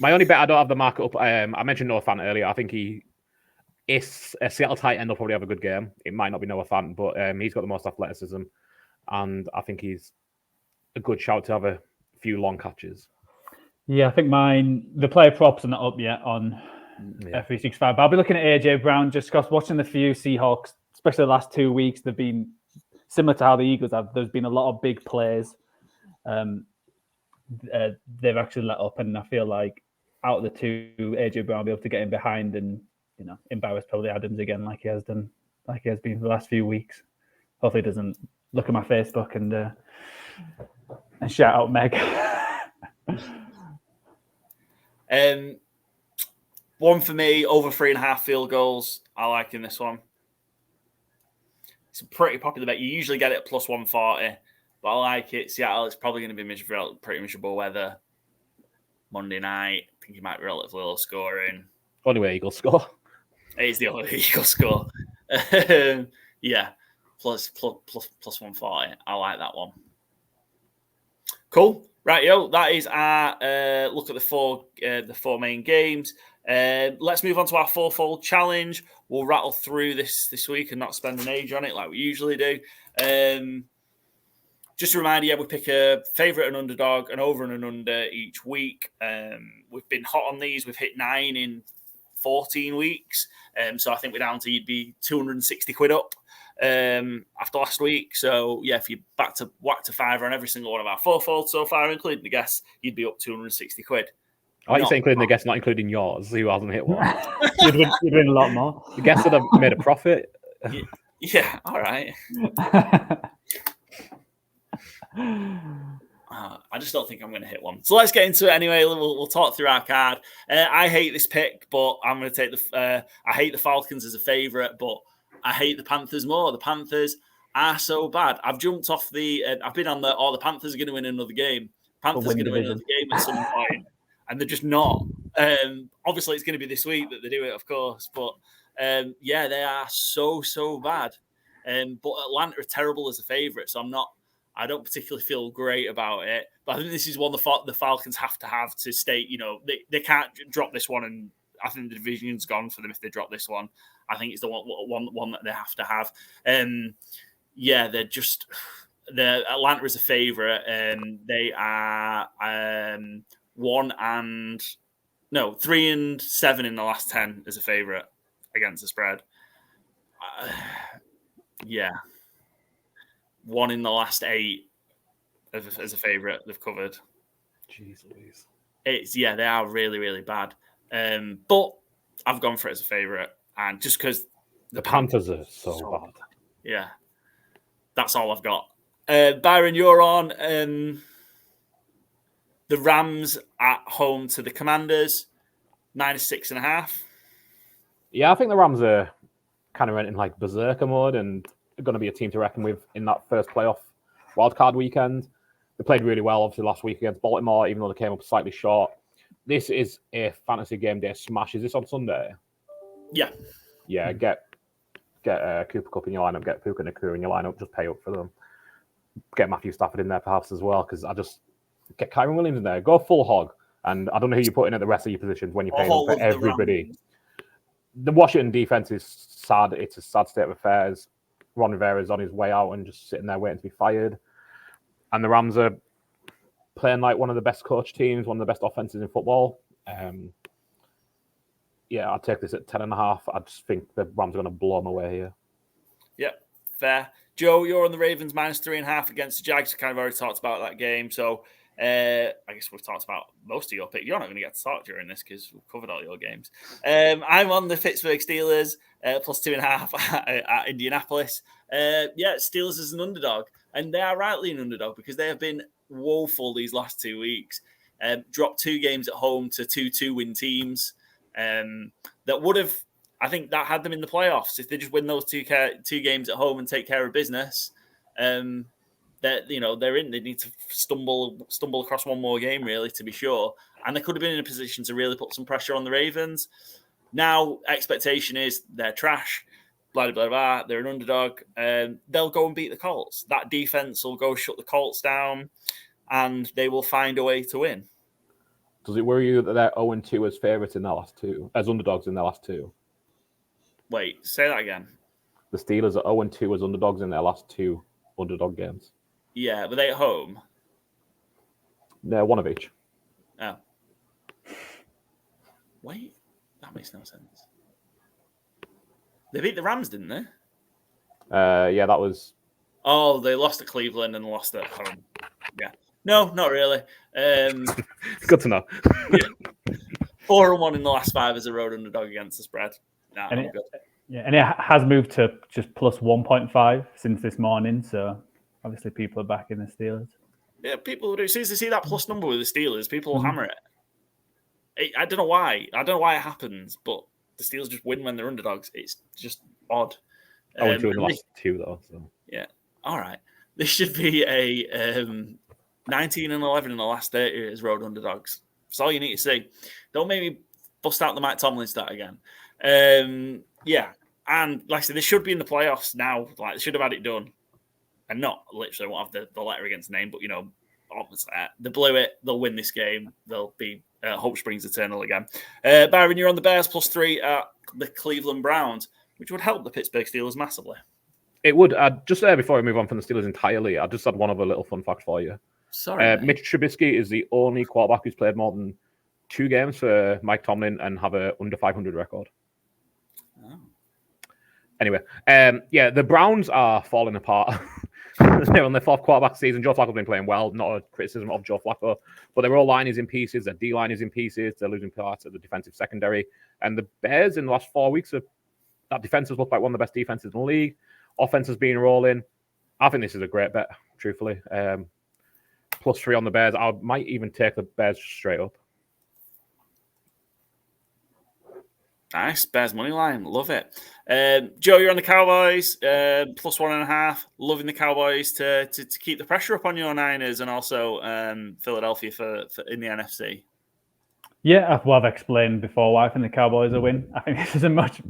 My only bet, I don't have the market up. I mentioned Noah Fant earlier. I think he is a Seattle tight end. Will probably have a good game. It might not be Noah Fant, but he's got the most athleticism, and I think he's a good shout to have a few long catches. Yeah, I think the player props are not up yet on F365. But I'll be looking at AJ Brown just because watching the few Seahawks, especially the last 2 weeks, they've been similar to how the Eagles have. There's been a lot of big plays. They've actually let up, and I feel like out of the two, AJ Brown will be able to get in behind and embarrass probably Adams again, like he has been for the last few weeks. Hopefully, he doesn't look at my Facebook and shout out Meg. One for me, over 3.5 field goals. I like in this one. It's a pretty popular bet. You usually get it at plus 140, but I like it. Seattle, it's probably going to be pretty miserable weather. Monday night, I think it might be relatively low scoring. Only way Eagles score. It is the only way Eagles score. Yeah, plus 140. I like that one. Cool. Right, that is our look at the four main games. Let's move on to our FourFold challenge. We'll rattle through this week and not spend an age on it like we usually do. Just a reminder, we pick a favourite and underdog, an over and an under each week. We've been hot on these. We've hit 9 in 14 weeks. So I think we're down to you'd be 260 quid up after last week. So yeah, if you whack to fiver on every single one of our FourFolds so far, including the guests, you'd be up 260 quid. I like you say including the guests, not including yours, who hasn't hit one. You'd win a lot more. The guests that have made a profit. Yeah, all right. I just don't think I'm going to hit one. So let's get into it anyway. We'll talk through our card. I hate this pick, but I'm going to take I hate the Falcons as a favourite, but I hate the Panthers more. The Panthers are so bad. I've jumped off I've been on the Panthers are going to win another game. Panthers are going to win another game at some point, and they're just not. Obviously, it's going to be this week that they do it, of course. But yeah, they are so bad. But Atlanta are terrible as a favourite, so I don't particularly feel great about it, but I think this is one the Falcons have to stay. They can't drop this one, and I think the division's gone for them if they drop this one. I think it's the one that they have to have. Yeah, they're Atlanta is a favourite. They are 3 and 7 in the last 10 as a favourite against the spread. Yeah. 1 in the last 8 as a favourite they've covered. Jeez Louise. They are really, really bad. But I've gone for it as a favourite. And just because the Panthers are so bad. Yeah. That's all I've got. Byron, you're on. The Rams at home to the Commanders. -6.5. Yeah, I think the Rams are kind of in like berserker mode and going to be a team to reckon with in that first playoff wildcard weekend. They played really well, obviously, last week against Baltimore, even though they came up slightly short. This is a fantasy game day smash. Is this on Sunday? Yeah. Yeah, get Cooper Kupp in your lineup, get Puka Nakua in your lineup, just pay up for them. Get Matthew Stafford in there perhaps as well, because I just get Kyron Williams in there. Go full hog. And I don't know who you put in at the rest of your positions when you're paying for everybody. The Washington defense is sad. It's a sad state of affairs. Ron Rivera's on his way out and just sitting there waiting to be fired. And the Rams are playing like one of the best coach teams, one of the best offenses in football. Yeah, I'd take this at 10.5. I just think the Rams are going to blow them away here. Yep, fair. Joe, you're on the Ravens -3.5 against the Jags. We kind of already talked about that game. So I guess we've talked about most of your pick. You're not going to get to talk during this because we've covered all your games. I'm on the Pittsburgh Steelers +2.5 at Indianapolis. Yeah, Steelers as an underdog. And they are rightly an underdog because they have been woeful these last 2 weeks. Dropped 2 games at home to 2 win teams. That would have, I think that had them in the playoffs. If they just win those 2 games at home and take care of business, that they're in. They need to stumble across one more game really to be sure, and they could have been in a position to really put some pressure on the Ravens. Now expectation is they're trash, blah blah blah. They're an underdog. They'll go and beat the Colts. That defense will go shut the Colts down, and they will find a way to win. Does it worry you that they're 0-2 as favourites in their last 2, as underdogs in their last 2? Wait, say that again. The Steelers are 0-2 as underdogs in their last 2 underdog games. Yeah, were they at home? They're one of each. Oh. Wait. That makes no sense. They beat the Rams, didn't they? Yeah, that was. Oh, they lost at Cleveland and lost at home. Yeah. No, not really. Good to know. Yeah. 4-1 in the last 5 as a road underdog against the spread. Nah, I'm good. Yeah, and it has moved to just plus 1.5 since this morning. So obviously people are backing the Steelers. Yeah, people do. As soon as they see that plus number with the Steelers, people will hammer it. I don't know why. I don't know why it happens, but the Steelers just win when they're underdogs. It's just odd. I went through in the last 2 though. So. Yeah. All right. This should be a 19 and 11 in the last 30 as road underdogs. That's all you need to see. Don't make me bust out the Mike Tomlin stat again. Yeah. And like I said, they should be in the playoffs now. Like, they should have had it done. And not literally won't have the letter against the name, but, obviously, they blew it. They'll win this game. They'll be hope springs eternal again. Byron, you're on the Bears +3 at the Cleveland Browns, which would help the Pittsburgh Steelers massively. It would. Just before we move on from the Steelers entirely, I just had one other little fun fact for you. Sorry. Mitch Trubisky is the only quarterback who's played more than 2 games for Mike Tomlin and have a under 500 record. Oh. Anyway, the Browns are falling apart. They're on their 4th quarterback season. Joe Flacco's been playing well. Not a criticism of Joe Flacco, but their O-line is in pieces. Their D-line is in pieces. They're losing parts of the defensive secondary. And the Bears in the last 4 weeks, that defense has looked like one of the best defenses in the league. Offense has been rolling. I think this is a great bet, truthfully. +3 on the Bears. I might even take the Bears straight up. Nice. Bears money line. Love it. Joe, you're on the Cowboys. +1.5. Loving the Cowboys to keep the pressure up on your Niners and also Philadelphia for in the NFC. Yeah, I've explained before why I think the Cowboys will win. I think this is a much...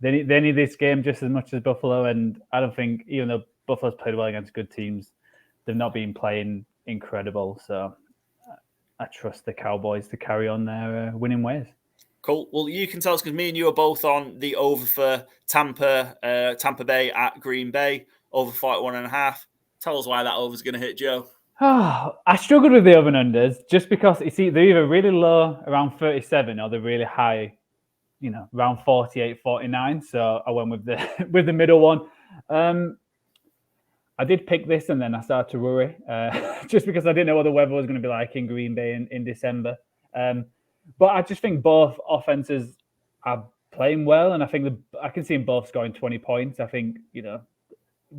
They need this game just as much as Buffalo, and I don't think, even though Buffalo's played well against good teams, they've not been playing incredible. So I trust the Cowboys to carry on their winning ways. Cool. Well, you can tell us because me and you are both on the over for Tampa Bay at Green Bay, over 41.5. Tell us why that over is going to hit, Joe. I struggled with the over and unders just because they're either really low around 37 or they're really high, around 48, 49. So I went with the middle one. I did pick this and then I started to worry just because I didn't know what the weather was going to be like in Green Bay in December. But I just think both offenses are playing well, and I think I can see them both scoring 20 points. I think,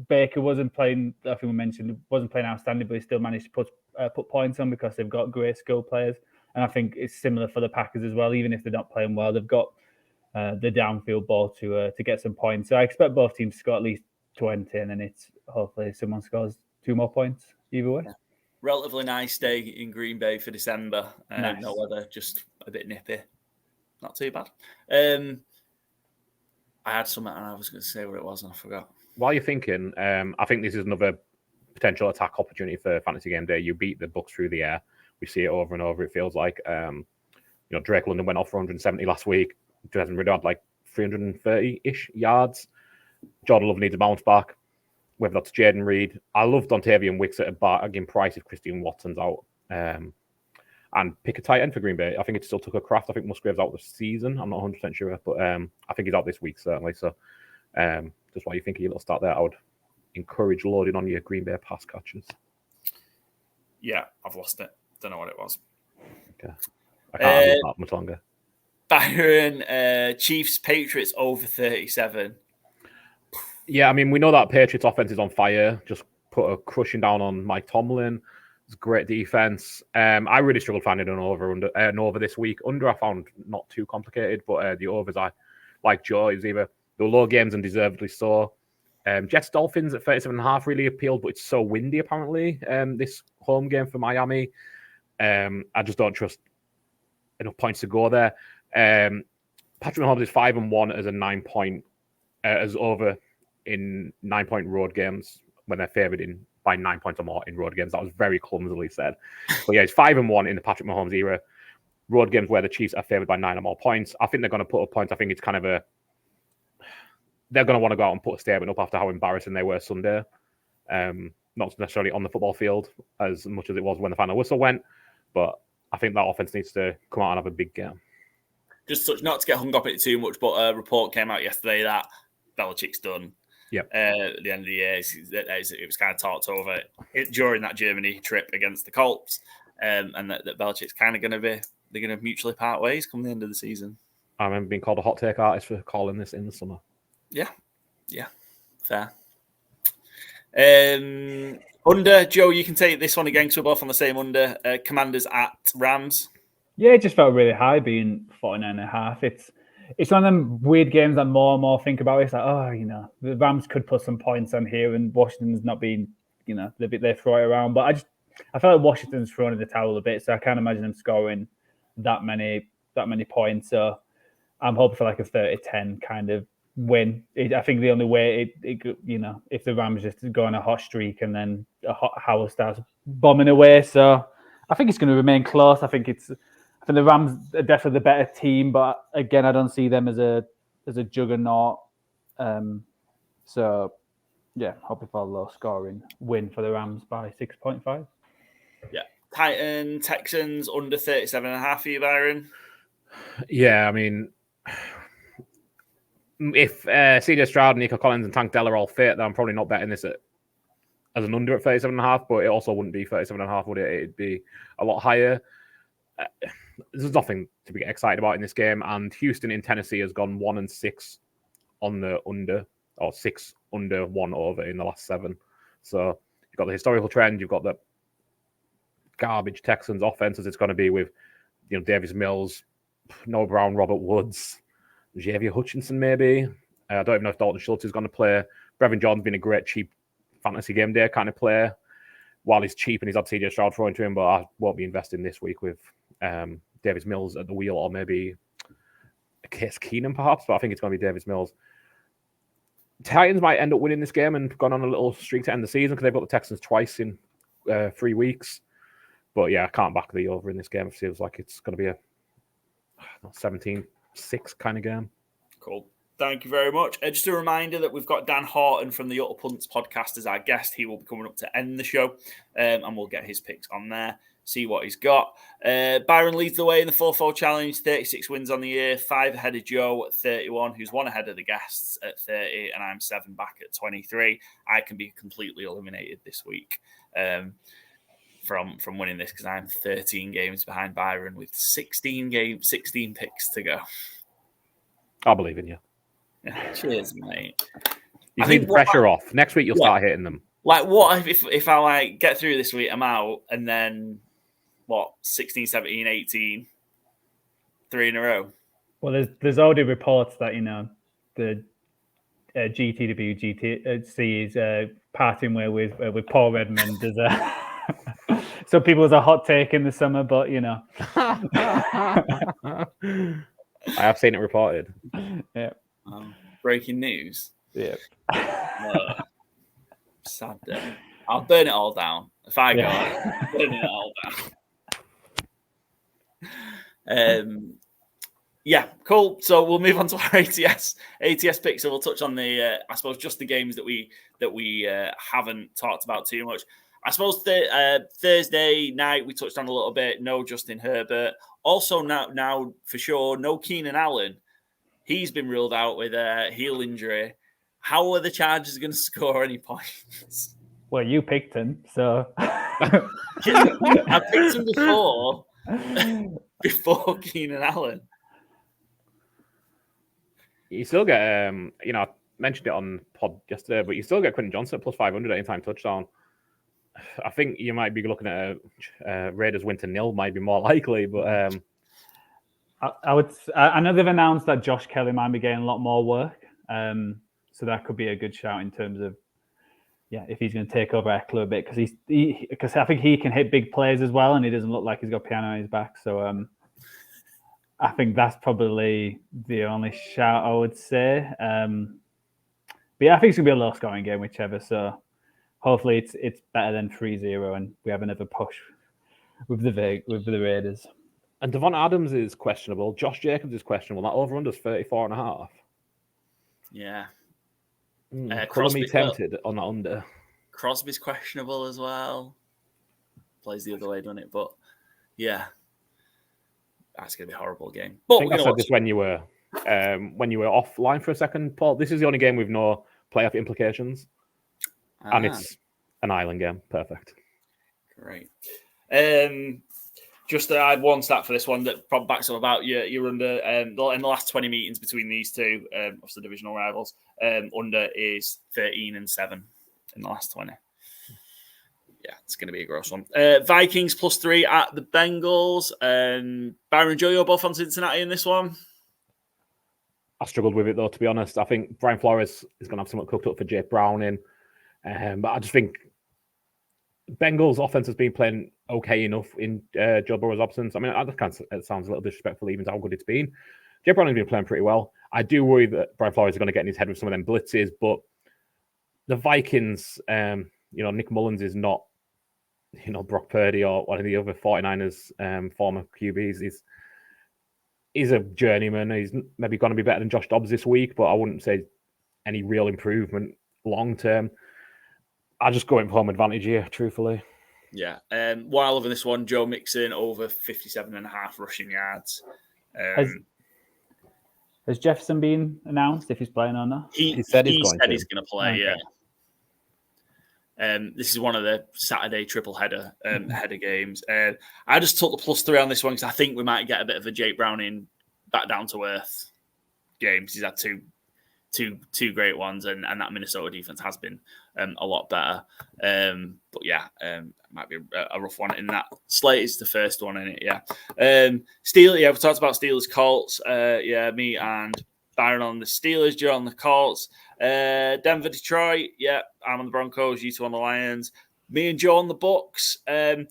Baker wasn't playing, I think we mentioned, wasn't playing outstanding, but he still managed to put points on because they've got great skill players. And I think it's similar for the Packers as well. Even if they're not playing well, they've got the downfield ball to get some points. So I expect both teams to score at least 20, and then it's hopefully someone scores 2 more points either way. Yeah. Relatively nice day in Green Bay for December. Nice. No weather, just a bit nippy. Not too bad. I had something and I was going to say what it was and I forgot. While you're thinking, I think this is another potential attack opportunity for Fantasy Game Day. You beat the Bucs through the air. We see it over and over, it feels like. Drake London went off for 170 last week. Desmond Ridder had like 330-ish yards. Jordan Love needs a bounce back. Whether that's Jaden Reed. I love Dontavian Wicks at a bargain price if Christian Watson's out. And pick a tight end for Green Bay. I think it still took a craft. I think Musgrave's out this season. I'm not 100% sure, but I think he's out this week, certainly. So just while you think of your little start there, I would encourage loading on your Green Bay pass catchers. Yeah, I've lost it. Don't know what it was. Okay. I can't handle that much longer. Byron, Chiefs, Patriots over 37. Yeah, I mean, we know that Patriots offense is on fire. Just put a crushing down on Mike Tomlin. It's great defense. I really struggled finding an over this week. Under I found not too complicated, but the overs I like Joe is either the low games and deservedly so. Jets Dolphins at 37.5 really appealed, but it's so windy apparently. This home game for Miami, I just don't trust enough points to go there. Patrick Mahomes is 5-1 as a 9-point as over in 9-point road games when they're favored by 9 points or more in road games. That was very clumsily said. But yeah, it's 5-1 in the Patrick Mahomes era. Road games where the Chiefs are favored by 9 or more points. I think they're going to put up points. I think it's kind of they're going to want to go out and put a statement up after how embarrassing they were Sunday. Not necessarily on the football field as much as it was when the final whistle went, but I think that offense needs to come out and have a big game. not to get hung up in it too much, but a report came out yesterday that Belichick's done. Yep. At the end of the year, it was kind of talked over during that Germany trip against the Colts, and that Belichick's kind of going to be, they're going to mutually part ways come the end of the season. I remember being called a hot take artist for calling this in the summer. Yeah, fair. Under, Joe, you can take this one again because we're both on the same under. Commanders at Rams. Yeah, it just felt really high being 49.5. It's one of them weird games that more and more think about. It's like, the Rams could put some points on here, and Washington's not being, they throw it around. But I felt like Washington's thrown in the towel a bit, so I can't imagine them scoring that many points. So I'm hoping for like a 30-10 kind of win. I think the only way if the Rams just go on a hot streak and then Howell starts bombing away. So I think it's going to remain close. I think the Rams are definitely the better team, but again, I don't see them as a juggernaut. So yeah, hoping for a low scoring win for the Rams by 6.5. Yeah. Texans under 37.5 for you, Byron. Yeah, I mean, if CJ Stroud, Nico Collins, and Tank Dell are all fit, then I'm probably not betting this as an under at 37.5, but it also wouldn't be 37.5, would it? It'd be a lot higher. There's nothing to be excited about in this game, and Houston in Tennessee has gone 1-6 on the under, or 6 under 1 over in the last 7. So you've got the historical trend, you've got the garbage Texans offense as it's going to be with, Davis Mills, Noah Brown, Robert Woods, Xavier Hutchinson maybe. I don't even know if Dalton Schultz is going to play. Brevin Jordan's been a great cheap fantasy game day kind of player. While he's cheap and he's had CJ Stroud thrown to him, but I won't be investing this week with Davis Mills at the wheel, or maybe Case Keenum perhaps, but I think it's going to be Davis Mills. Titans might end up winning this game and gone on a little streak to end the season because they've got the Texans twice in 3 weeks. But yeah, I can't back the over in this game. It feels like it's going to be a 17-6 kind of game. Cool. Thank you very much. Just a reminder that we've got Dan Houghton from the Utter Punts Podcast as our guest. He will be coming up to end the show, and we'll get his picks on there, see what he's got. Byron leads the way in the FourFold Challenge, 36 wins on the year, 5 ahead of Joe at 31, who's 1 ahead of the guests at 30, and I'm 7 back at 23. I can be completely eliminated this week from winning this because I'm 13 games behind Byron with 16 picks to go. I believe in you. Cheers, mate. You need the pressure off. Next week, you'll start hitting them. Like, what if I get through this week, I'm out, and then, 16, 17, 18, 3 in a row? Well, there's already reports that, the GTWGC is parting way with Paul Redmond. So people as a hot take in the summer, but, I have seen it reported. Yeah. Breaking news. Yeah. Sad day. I'll burn it all down. If I go, I'm burning it all down. Yeah, cool. So we'll move on to our ATS picks. So we'll touch on the, I suppose, just the games that we haven't talked about too much. I suppose Thursday night we touched on a little bit. No Justin Herbert. Also now for sure, no Keenan Allen. He's been ruled out with a heel injury. How are the Chargers going to score any points? Well, you picked him, so I picked him before Keenan Allen. You still get, I mentioned it on pod yesterday, but you still get Quentin Johnson at plus 500 anytime touchdown. I think you might be looking at a Raiders win to 0 might be more likely, but I know they've announced that Josh Kelly might be getting a lot more work, so that could be a good shout in terms of if he's going to take over Eckler a bit because I think he can hit big plays as well, and he doesn't look like he's got piano on his back. So I think that's probably the only shout I would say. But yeah, I think it's going to be a low scoring game, whichever. So hopefully it's better than 3-0, and we have another push with the Raiders. And Devon Adams is questionable. Josh Jacobs is questionable. That over-under's 34.5. Yeah. Crosby tempted on that under. Crosby's questionable as well. Plays the other way, doesn't it? But yeah. that's going to be a horrible game. I But think we're I going to said watch this when you were offline for a second, Paul. This is the only game with no playoff implications, and it's an island game. Perfect. Great. Just to add one stat for this one that probably backs up about you're under in the last 20 meetings between these two, obviously divisional rivals, under is 13-7 in the last 20. Yeah, it's going to be a gross one. Vikings +3 at the Bengals. Byron, Joe, you're both on Cincinnati in this one. I struggled with it though, to be honest. I think Brian Flores is going to have something cooked up for Jake Browning, but I just think Bengals offense has been playing okay enough in Joe Burrow's absence. I mean, it sounds a little disrespectful even to how good it's been. Jake Browning's been playing pretty well. I do worry that Brian Flores is going to get in his head with some of them blitzes, but the Vikings, Nick Mullins is not, Brock Purdy or one of the other 49ers former QBs. He's a journeyman. He's maybe going to be better than Josh Dobbs this week, but I wouldn't say any real improvement long term. I just go in for home advantage here, truthfully. Yeah. While over this one, Joe Mixon over 57.5 rushing yards. Has Jefferson been announced if he's playing or not? He said he's going to play. Okay. Yeah. This is one of the Saturday triple header games. I just took the +3 on this one because I think we might get a bit of a Jake Browning back down to earth game because he's had two great ones, and that Minnesota defense has been a lot better. But yeah, might be a rough one in that slate. Is the first one in it. Yeah, Steelers. Yeah, we talked about Steelers Colts. Me and Byron on the Steelers, Joe on the Colts. Denver, Detroit. Yeah, I'm on the Broncos. You two on the Lions. Me and Joe on the Bucks. I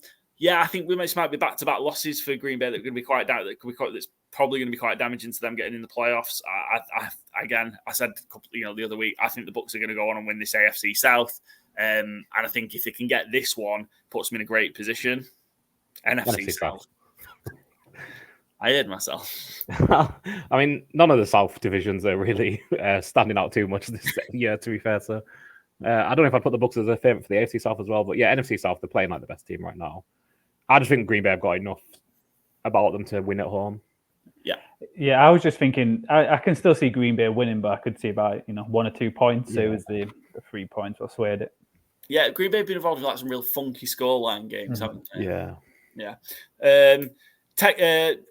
think we might be back-to-back losses for Green Bay that are going to be quite that's probably going to be quite damaging to them getting in the playoffs. I said the other week, I think the Bucks are going to go on and win this AFC South, and I think if they can get this one, puts them in a great position. NFC South. I heard myself. I mean, none of the South divisions are really standing out too much this year, to be fair. So I don't know if I'd put the Bucks as a favourite for the AFC South as well. But yeah, NFC South, they're playing like the best team right now. I just think Green Bay have got enough about them to win at home. Yeah, I was just thinking, I can still see Green Bay winning, but I could see about 1 or 2 points. So it was the 3 points that swayed it. Yeah, Green Bay have been involved in some real funky scoreline games, haven't they? Yeah.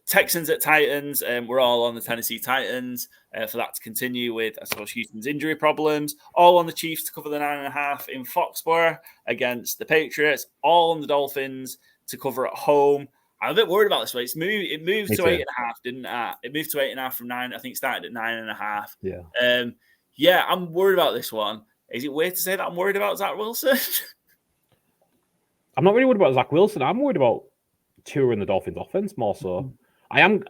Texans at Titans. We're all on the Tennessee Titans for that to continue with, I suppose, Houston's injury problems. All on the Chiefs to cover the 9.5 in Foxborough against the Patriots. All on the Dolphins to cover at home. I'm a bit worried about this one. It moved to 8.5, didn't it? It moved to 8.5 from 9. I think it started at 9.5. Yeah. I'm worried about this one. Is it weird to say that I'm worried about Zach Wilson? I'm not really worried about Zach Wilson. I'm worried about Tua and the Dolphins offense more so. I am.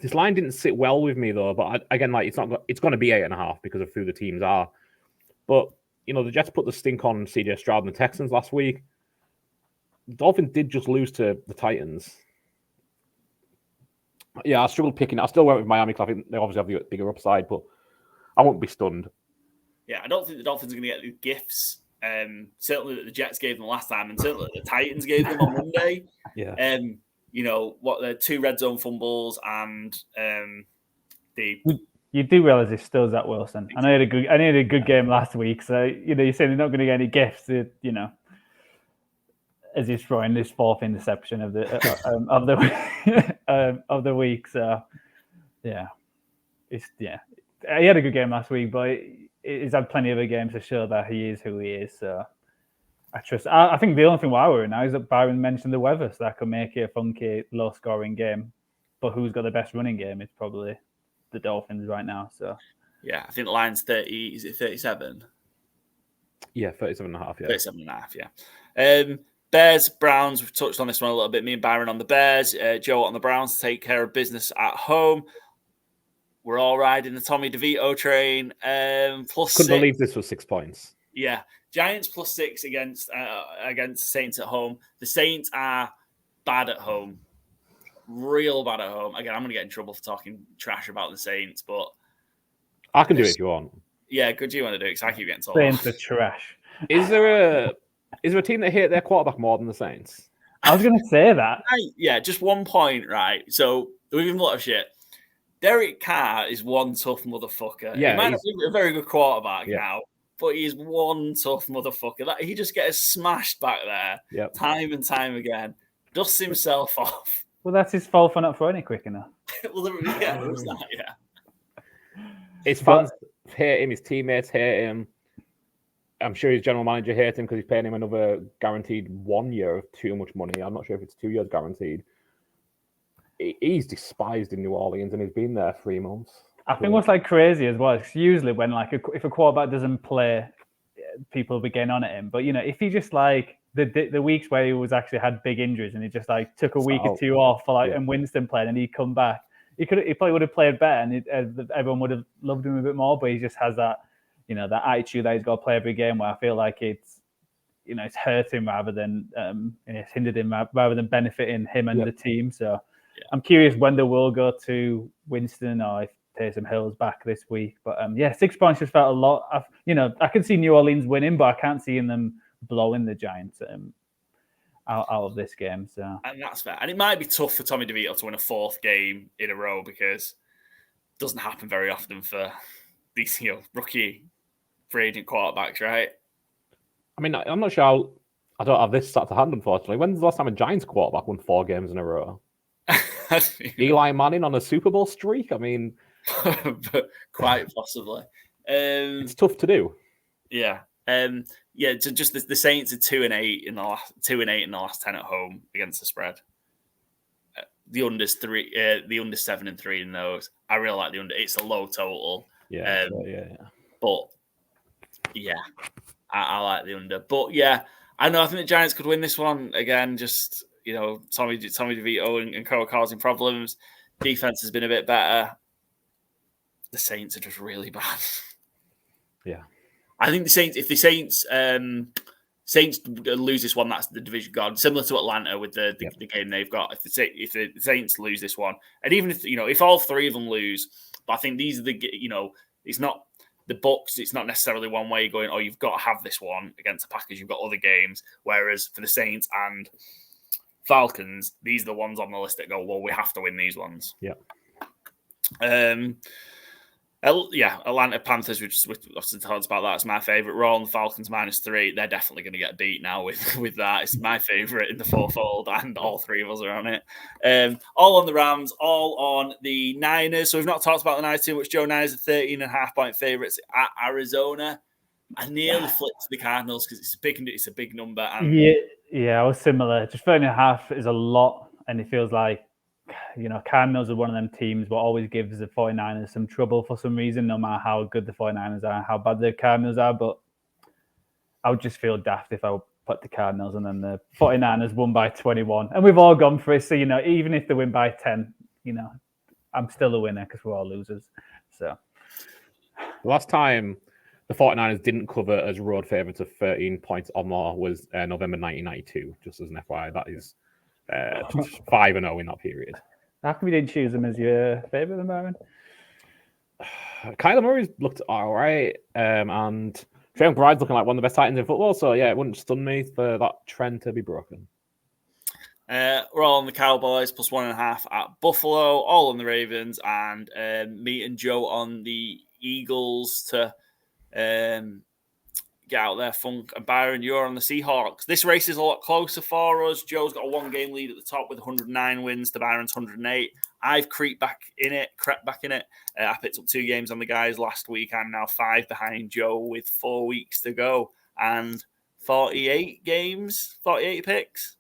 This line didn't sit well with me though, but again, it's going to be 8.5 because of who the teams are. But the Jets put the stink on CJ Stroud and the Texans last week. The Dolphins did just lose to the Titans. Yeah, I struggled picking. I still went with Miami because I think they obviously have the bigger upside, but I won't be stunned. Yeah, I don't think the Dolphins are going to get the gifts. Certainly that the Jets gave them last time, and certainly that the Titans gave them on Monday. Yeah. The 2 red zone fumbles and the. You do realize it's still Zach Wilson. I know he had a good game last week, so you're saying they're not going to get any gifts. As he's throwing this 4th interception of the of the week. So he had a good game last week, but he's had plenty of other games to show that he is who he is. So I trust. I think the only thing I worry now is that Byron mentioned the weather, so that could make it a funky, low-scoring game. But who's got the best running game? It's probably the Dolphins right now. So yeah, I think the line's 30. Is it 37? Yeah, 37.5. Yeah, 37.5. Yeah. Bears, Browns, we've touched on this one a little bit. Me and Byron on the Bears, Joe on the Browns to take care of business at home. We're all riding the Tommy DeVito train. Couldn't believe this was 6 points. Yeah. Giants +6 against Saints at home. The Saints are bad at home. Real bad at home. Again, I'm going to get in trouble for talking trash about the Saints, but... I can do it if you want. Yeah, good you want to do it because I keep getting told. Saints are trash. Is there a team that hate their quarterback more than the Saints? I was going to say that. Yeah, just 1 point, right? So we've been a lot of shit. Derek Carr is one tough motherfucker. Yeah, he might not be a very good quarterback Yeah. now, but he's one tough motherfucker. He just gets smashed back there time and time again. Dusts himself off. Well, that's his fault for not throwing it quick enough. Well, yeah, it was that, yeah. His fans hate him. His teammates hate him. I'm sure his general manager hates him because he's paying him another guaranteed 1 year of too much money. I'm not sure if it's 2 years guaranteed. He's despised in New Orleans, and he's been there 3 months. I think what's like crazy as well is usually when if a quarterback doesn't play, people will be getting on at him. But if he just like the weeks where he was actually had big injuries and he just like took a week or two off for and Winston played and he'd come back, he probably would have played better and everyone would have loved him a bit more. But he just has that that attitude that he's got to play every game where I feel like it's it's hurt him rather than it's hindered him rather than benefiting him and the team. So I'm curious when they will go to Winston or if Taysom Hill's back this week. But 6 points just felt a lot. I can see New Orleans winning, but I can't see them blowing the Giants out of this game. So and that's fair. And it might be tough for Tommy DeVito to win a fourth game in a row because it doesn't happen very often for these rookie free agent quarterbacks, right? I mean, I'm not sure. I don't have this stat to hand, unfortunately. When's the last time a Giants quarterback won 4 games in a row? Eli Manning on a Super Bowl streak? I mean, quite possibly. It's tough to do. Yeah. So just the Saints are 2-8 in the last 10 at home against the spread. The under's 3. The under 7-3 in those. I really like the under. It's a low total. Yeah. But yeah, I like the under. But yeah, I know. I think the Giants could win this one again. Just Tommy DeVito and co causing problems. Defense has been a bit better. The Saints are just really bad. Yeah, I think the Saints. If the Saints lose this one, that's the division gone. Similar to Atlanta with the game they've got. If the Saints lose this one, and even if all 3 of them lose, but I think these are it's not the Bucs. It's not necessarily one way going. Oh, you've got to have this one against the Packers. You've got other games. Whereas for the Saints and Falcons, these are the ones on the list that go, well, we have to win these ones. Yeah. Atlanta Panthers, which obviously talked about that. It's my favorite. We're all on the Falcons -3. They're definitely going to get beat now with that. It's my favorite in the FourFold, and all 3 of us are on it. All on the Rams, all on the Niners. So we've not talked about the Niners too much. Joe, Niners are 13.5-point favorites at Arizona. I nearly flipped to the Cardinals because it's a big number. And I was similar. Just 13.5 is a lot, and it feels like Cardinals are one of them teams what always gives the 49ers some trouble for some reason, no matter how good the 49ers are, how bad the Cardinals are. But I would just feel daft if I put the Cardinals and then the 49ers won by 21. And we've all gone for it. So, even if they win by 10, I'm still a winner because we're all losers. So last time the 49ers didn't cover as road favourites of 13 points or more was November 1992, just as an FYI. That is 5-0 in that period. How come you didn't choose them as your favourite, Baron? Kyler Murray's looked all right, and Trey McBride's looking like one of the best Titans in football. So yeah, it wouldn't stun me for that trend to be broken. We're all on the Cowboys +1.5 at Buffalo, all on the Ravens, and me and Joe on the Eagles to get out there. Funk and Byron, you're on the Seahawks. This race is a lot closer for us. Joe's got a 1-game lead at the top with 109 wins to Byron's 108. I've crept back in it. I picked up 2 games on the guys last week. I'm now 5 behind Joe with 4 weeks to go and 48 games, 48 picks.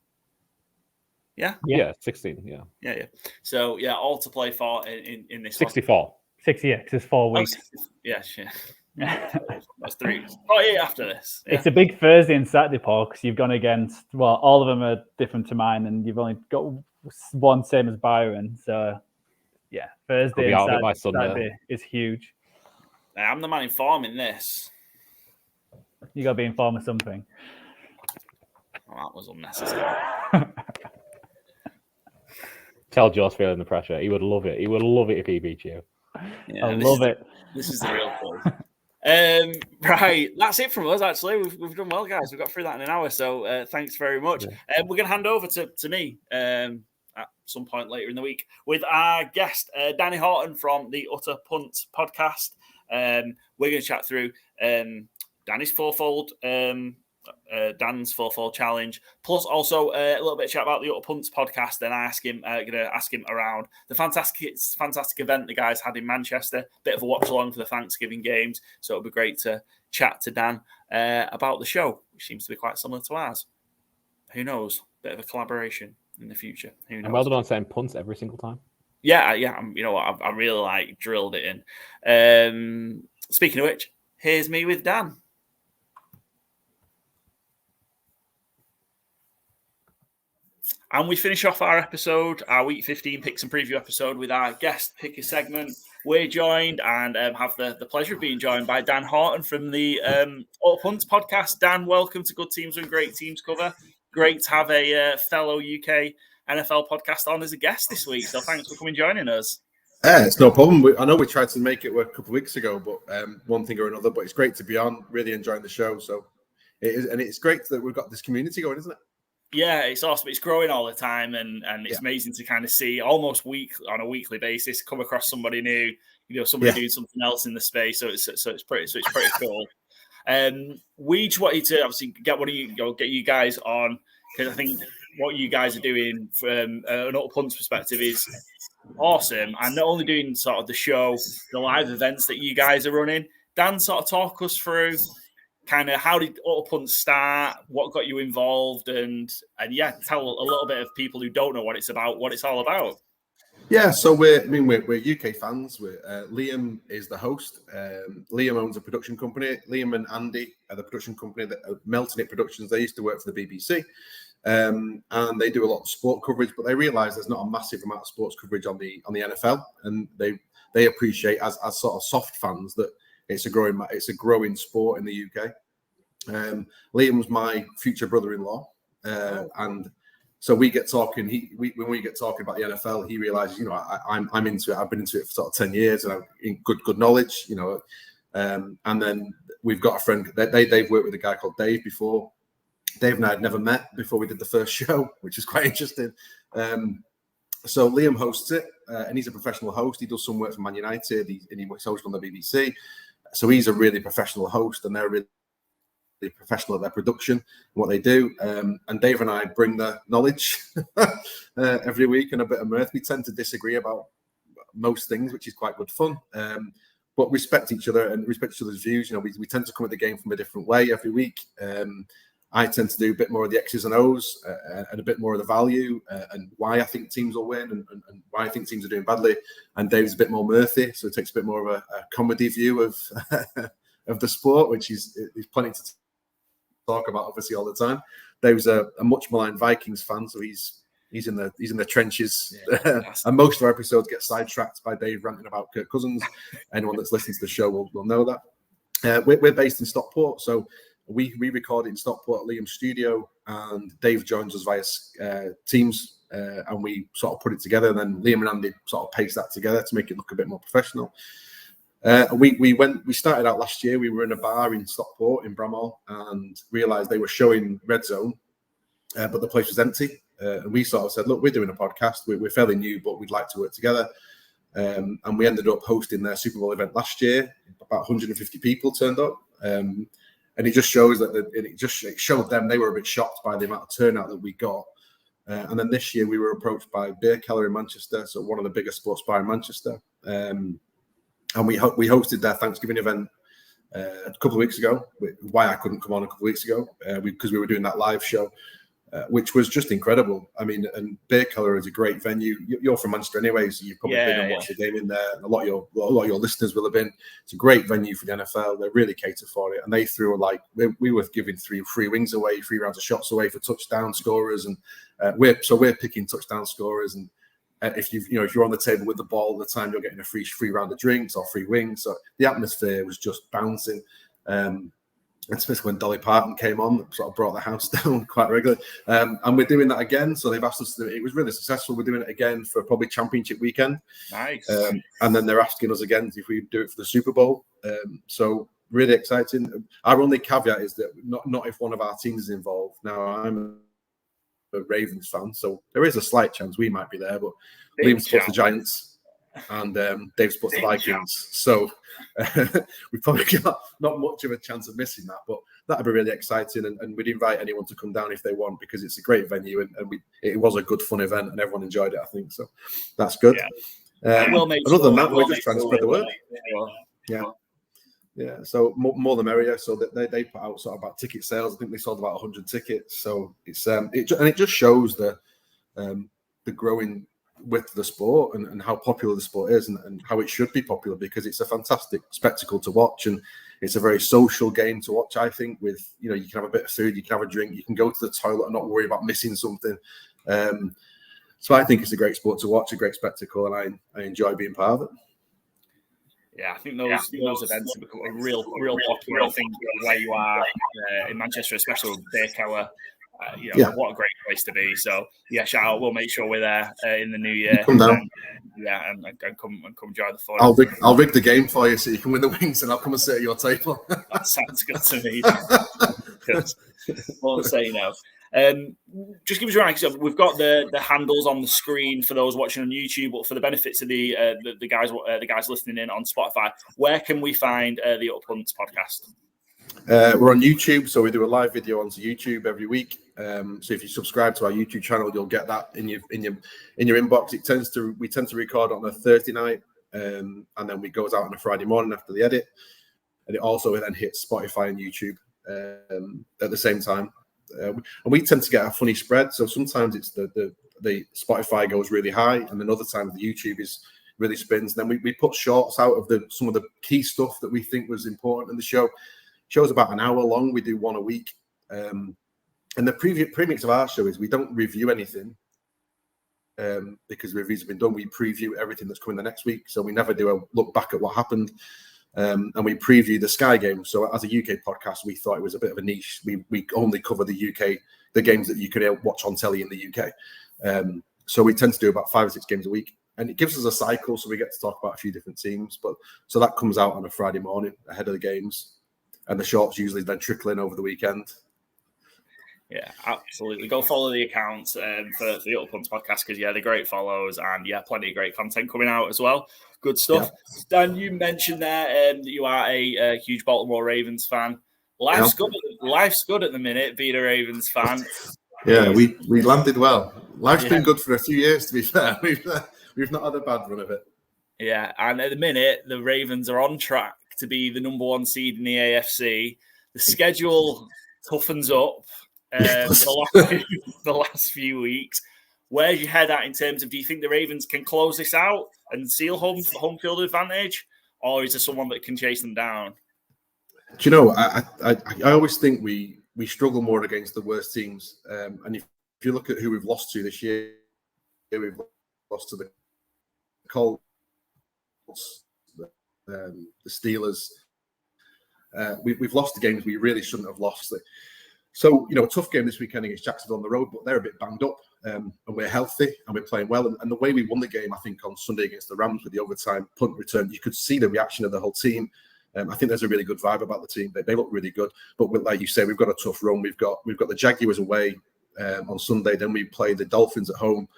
Yeah? Yeah, 16, Yeah. So, all to play for in this 64. one. 60X is 4 weeks. That's 3. 48 after this. Yeah. It's a big Thursday and Saturday, Paul, because you've gone against, all of them are different to mine, and you've only got one same as Byron. So, Thursday and Saturday is huge. I'm the man in form in this. You got to be informed of something. Well, that was unnecessary. Tell Joe's feeling the pressure. He would love it. He would love it if he beat you. I love it. This is the real thing. Right, that's it from us. Actually, we've done well, guys. We got through that in an hour, so thanks very much. Yeah. We're going to hand over to me at some point later in the week with our guest, Dan Houghton from the Utter Punts Podcast. We're going to chat through Danny's FourFold, Dan's FourFold challenge, plus also a little bit of chat about the Utter Punts podcast. And going to ask him around the fantastic event the guys had in Manchester. Bit of a watch along for the Thanksgiving games, so it'll be great to chat to Dan about the show, which seems to be quite similar to ours. Who knows? Bit of a collaboration in the future. Who knows? And well done on saying punts every single time. Yeah. You know what? I really drilled it in. Speaking of which, here's me with Dan. And we finish off our episode, our Week 15 Picks and Preview episode, with our guest picker segment. We're joined and have the pleasure of being joined by Dan Houghton from the Utter Punts Podcast. Dan, welcome to Good Teams and Great Teams Cover. Great to have a fellow UK NFL podcast on as a guest this week. So thanks for coming and joining us. It's no problem. I know we tried to make it work a couple of weeks ago, but one thing or another. But it's great to be on. Really enjoying the show. So it is, and it's great that we've got this community going, isn't it? Yeah, it's awesome. It's growing all the time, and it's amazing to kind of see almost on a weekly basis come across somebody new, somebody doing something else in the space. So it's pretty cool. We just wanted to obviously get you guys on, because I think what you guys are doing from an Utter Punts perspective is awesome, and not only doing sort of the show, the live events that you guys are running. Dan, sort of talk us through kind of how did Utter Punts start, what got you involved, and tell a little bit of people who don't know what it's about, what it's all about. Yeah, so we're UK fans. Liam is the host. Liam owns a production company. Liam and Andy are the production company that are Melting It Productions. They used to work for the BBC, and they do a lot of sport coverage. But they realise there's not a massive amount of sports coverage on the NFL, and they appreciate as sort of soft fans that it's a growing sport in the UK. Liam's my future brother-in-law, and so we get talking. When we get talking about the NFL, he realizes, I'm into it. I've been into it for sort of 10 years, and I've in good knowledge, And then we've got a friend. They've worked with a guy called Dave before. Dave and I had never met before we did the first show, which is quite interesting. So Liam hosts it, and he's a professional host. He does some work for Man United. He's hosted on the BBC. So he's a really professional host, and they're really professional at their production and what they do. And Dave and I bring the knowledge every week and a bit of mirth. We tend to disagree about most things, which is quite good fun. But respect each other and respect each other's views. We tend to come at the game from a different way every week. I tend to do a bit more of the X's and O's and a bit more of the value and why I think teams will win and why I think teams are doing badly. And Dave's a bit more mirthy, so it takes a bit more of a comedy view of of the sport, which is plenty to talk about, obviously, all the time. Dave's a much maligned Vikings fan, so he's in the trenches, and most of our episodes get sidetracked by Dave ranting about Kirk Cousins. Anyone that's listening to the show will know that. We're based in Stockport, so we record in Stockport at Liam's studio, and Dave joins us via Teams, and we sort of put it together. And then Liam and Andy sort of paste that together to make it look a bit more professional. We started out last year. We were in a bar in Stockport in Bramhall and realised they were showing Red Zone, but the place was empty. And we sort of said, "Look, we're doing a podcast. We're fairly new, but we'd like to work together." And we ended up hosting their Super Bowl event last year. About 150 people turned up. And it just shows that it showed them they were a bit shocked by the amount of turnout that we got. And then this year we were approached by Beer Keller in Manchester, so one of the biggest sports bar in Manchester. And we hosted their Thanksgiving event a couple of weeks ago. Why I couldn't come on a couple of weeks ago, because we were doing that live show, which was just incredible. I mean, and Beer Keller is a great venue. You're from Manchester anyway, so you've probably been and watched the game in there. A lot of your listeners will have been. It's a great venue for the NFL. They really cater for it, and they threw we were giving three free wings away, 3 rounds of shots away for touchdown scorers, and we're picking touchdown scorers. And if you're on the table with the ball all the time, you're getting a free round of drinks or free wings. So the atmosphere was just bouncing. Especially when Dolly Parton came on, sort of brought the house down quite regularly. And we're doing that again. So they've asked us to do it. It was really successful. We're doing it again for probably championship weekend. Nice. And then they're asking us again if we do it for the Super Bowl. So really exciting. Our only caveat is that not if one of our teams is involved. Now, I'm a Ravens fan, so there is a slight chance we might be there, but Liam supports the Giants and Dave supports the Vikings. So we've probably got not much of a chance of missing that, but that'd be really exciting. And we'd invite anyone to come down if they want, because it's a great venue and it was a good, fun event and everyone enjoyed it, I think. So that's good. Yeah. Other than that, we're just trying to spread the word. Yeah. So more the merrier. So that they put out sort of about ticket sales. I think they sold about 100 tickets. So it's it just shows the growing with the sport and how popular the sport is and how it should be popular, because it's a fantastic spectacle to watch and it's a very social game to watch. I think with you can have a bit of food, you can have a drink, you can go to the toilet and not worry about missing something. So I think it's a great sport to watch, a great spectacle, and I enjoy being part of it. Yeah, I think those events have become a real popular. I think where you are in Manchester, especially with Bakehour, what a great place to be. So yeah, shout out. We'll make sure we're there in the new year. Come down. And come join the fun. I'll rig the game for you so you can win the wings, and I'll come and sit at your table. That sounds good to me. Good. Won't say no. Just give us your answer. We've got the handles on the screen for those watching on YouTube, but for the benefits of the guys listening in on Spotify, where can we find the Utter Punts podcast? We're on YouTube, so we do a live video onto YouTube every week. So if you subscribe to our YouTube channel, you'll get that in your inbox. We tend to record on a Thursday night, and then it goes out on a Friday morning after the edit, and it also then hits Spotify and YouTube at the same time. And we tend to get a funny spread. So sometimes it's the Spotify goes really high, and then other times the YouTube really spins. And then we put shorts out of some of the key stuff that we think was important in the show. Show's about an hour long. We do one a week. And the premix of our show is we don't review anything because reviews have been done. We preview everything that's coming the next week. So we never do a look back at what happened. And we preview the Sky game. So as a UK podcast, we thought it was a bit of a niche. We only cover the games that you can watch on telly in the UK. So we tend to do about 5 or 6 games a week. And it gives us a cycle, so we get to talk about a few different teams. So that comes out on a Friday morning ahead of the games. And the shorts usually then trickle in over the weekend. Yeah, absolutely. Go follow the accounts for the Utter Punts podcast, because they're great follows and plenty of great content coming out as well. Good stuff. Yeah. Dan, you mentioned there that you are a huge Baltimore Ravens fan. Life's good at the minute, being a Ravens fan. Yeah, we landed well. Life's been good for a few years, to be fair. We've not had a bad run of it. Yeah, and at the minute, the Ravens are on track to be the number 1 seed in the AFC. The schedule toughens up the last few weeks. Where's your head at in terms of, do you think the Ravens can close this out and seal home field advantage, or is there someone that can chase them down? Do you know, I always think we struggle more against the worst teams. And if you look at who we've lost to this year, we've lost to the Colts, the Steelers. We've lost the games we really shouldn't have lost. So, a tough game this weekend against Jacksonville on the road, but they're a bit banged up, and we're healthy and we're playing well. And the way we won the game, I think, on Sunday against the Rams with the overtime punt return, you could see the reaction of the whole team. I think there's a really good vibe about the team. They look really good. But like you say, we've got a tough run. We've got the Jaguars away on Sunday. Then we play the Dolphins at home.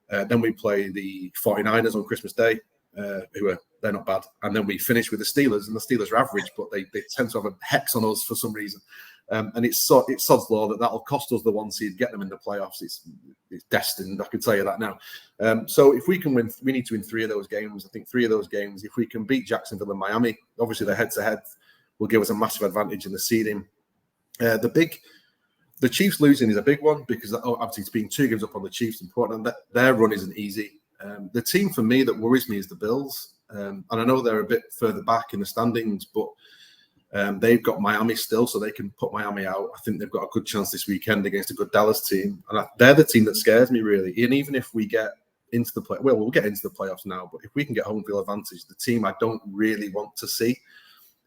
Then we play the 49ers on Christmas Day, they're not bad. And then we finish with the Steelers, and the Steelers are average, but they tend to have a hex on us for some reason. And it's sod's law that'll cost us the 1 seed, get them in the playoffs. It's destined, I can tell you that now. So if we can win, we need to win 3 of those games. I think 3 of those games, if we can beat Jacksonville and Miami, obviously they're head-to-head, will give us a massive advantage in the seeding. The Chiefs losing is a big one, because obviously it's being 2 games up on the Chiefs important, and their run isn't easy. The team for me that worries me is the Bills. And I know they're a bit further back in the standings, but they've got Miami still, so they can put Miami out. I think they've got a good chance this weekend against a good Dallas team. And they're the team that scares me, really. And even if we get into the we'll get into the playoffs now, but if we can get home field advantage, the team I don't really want to see,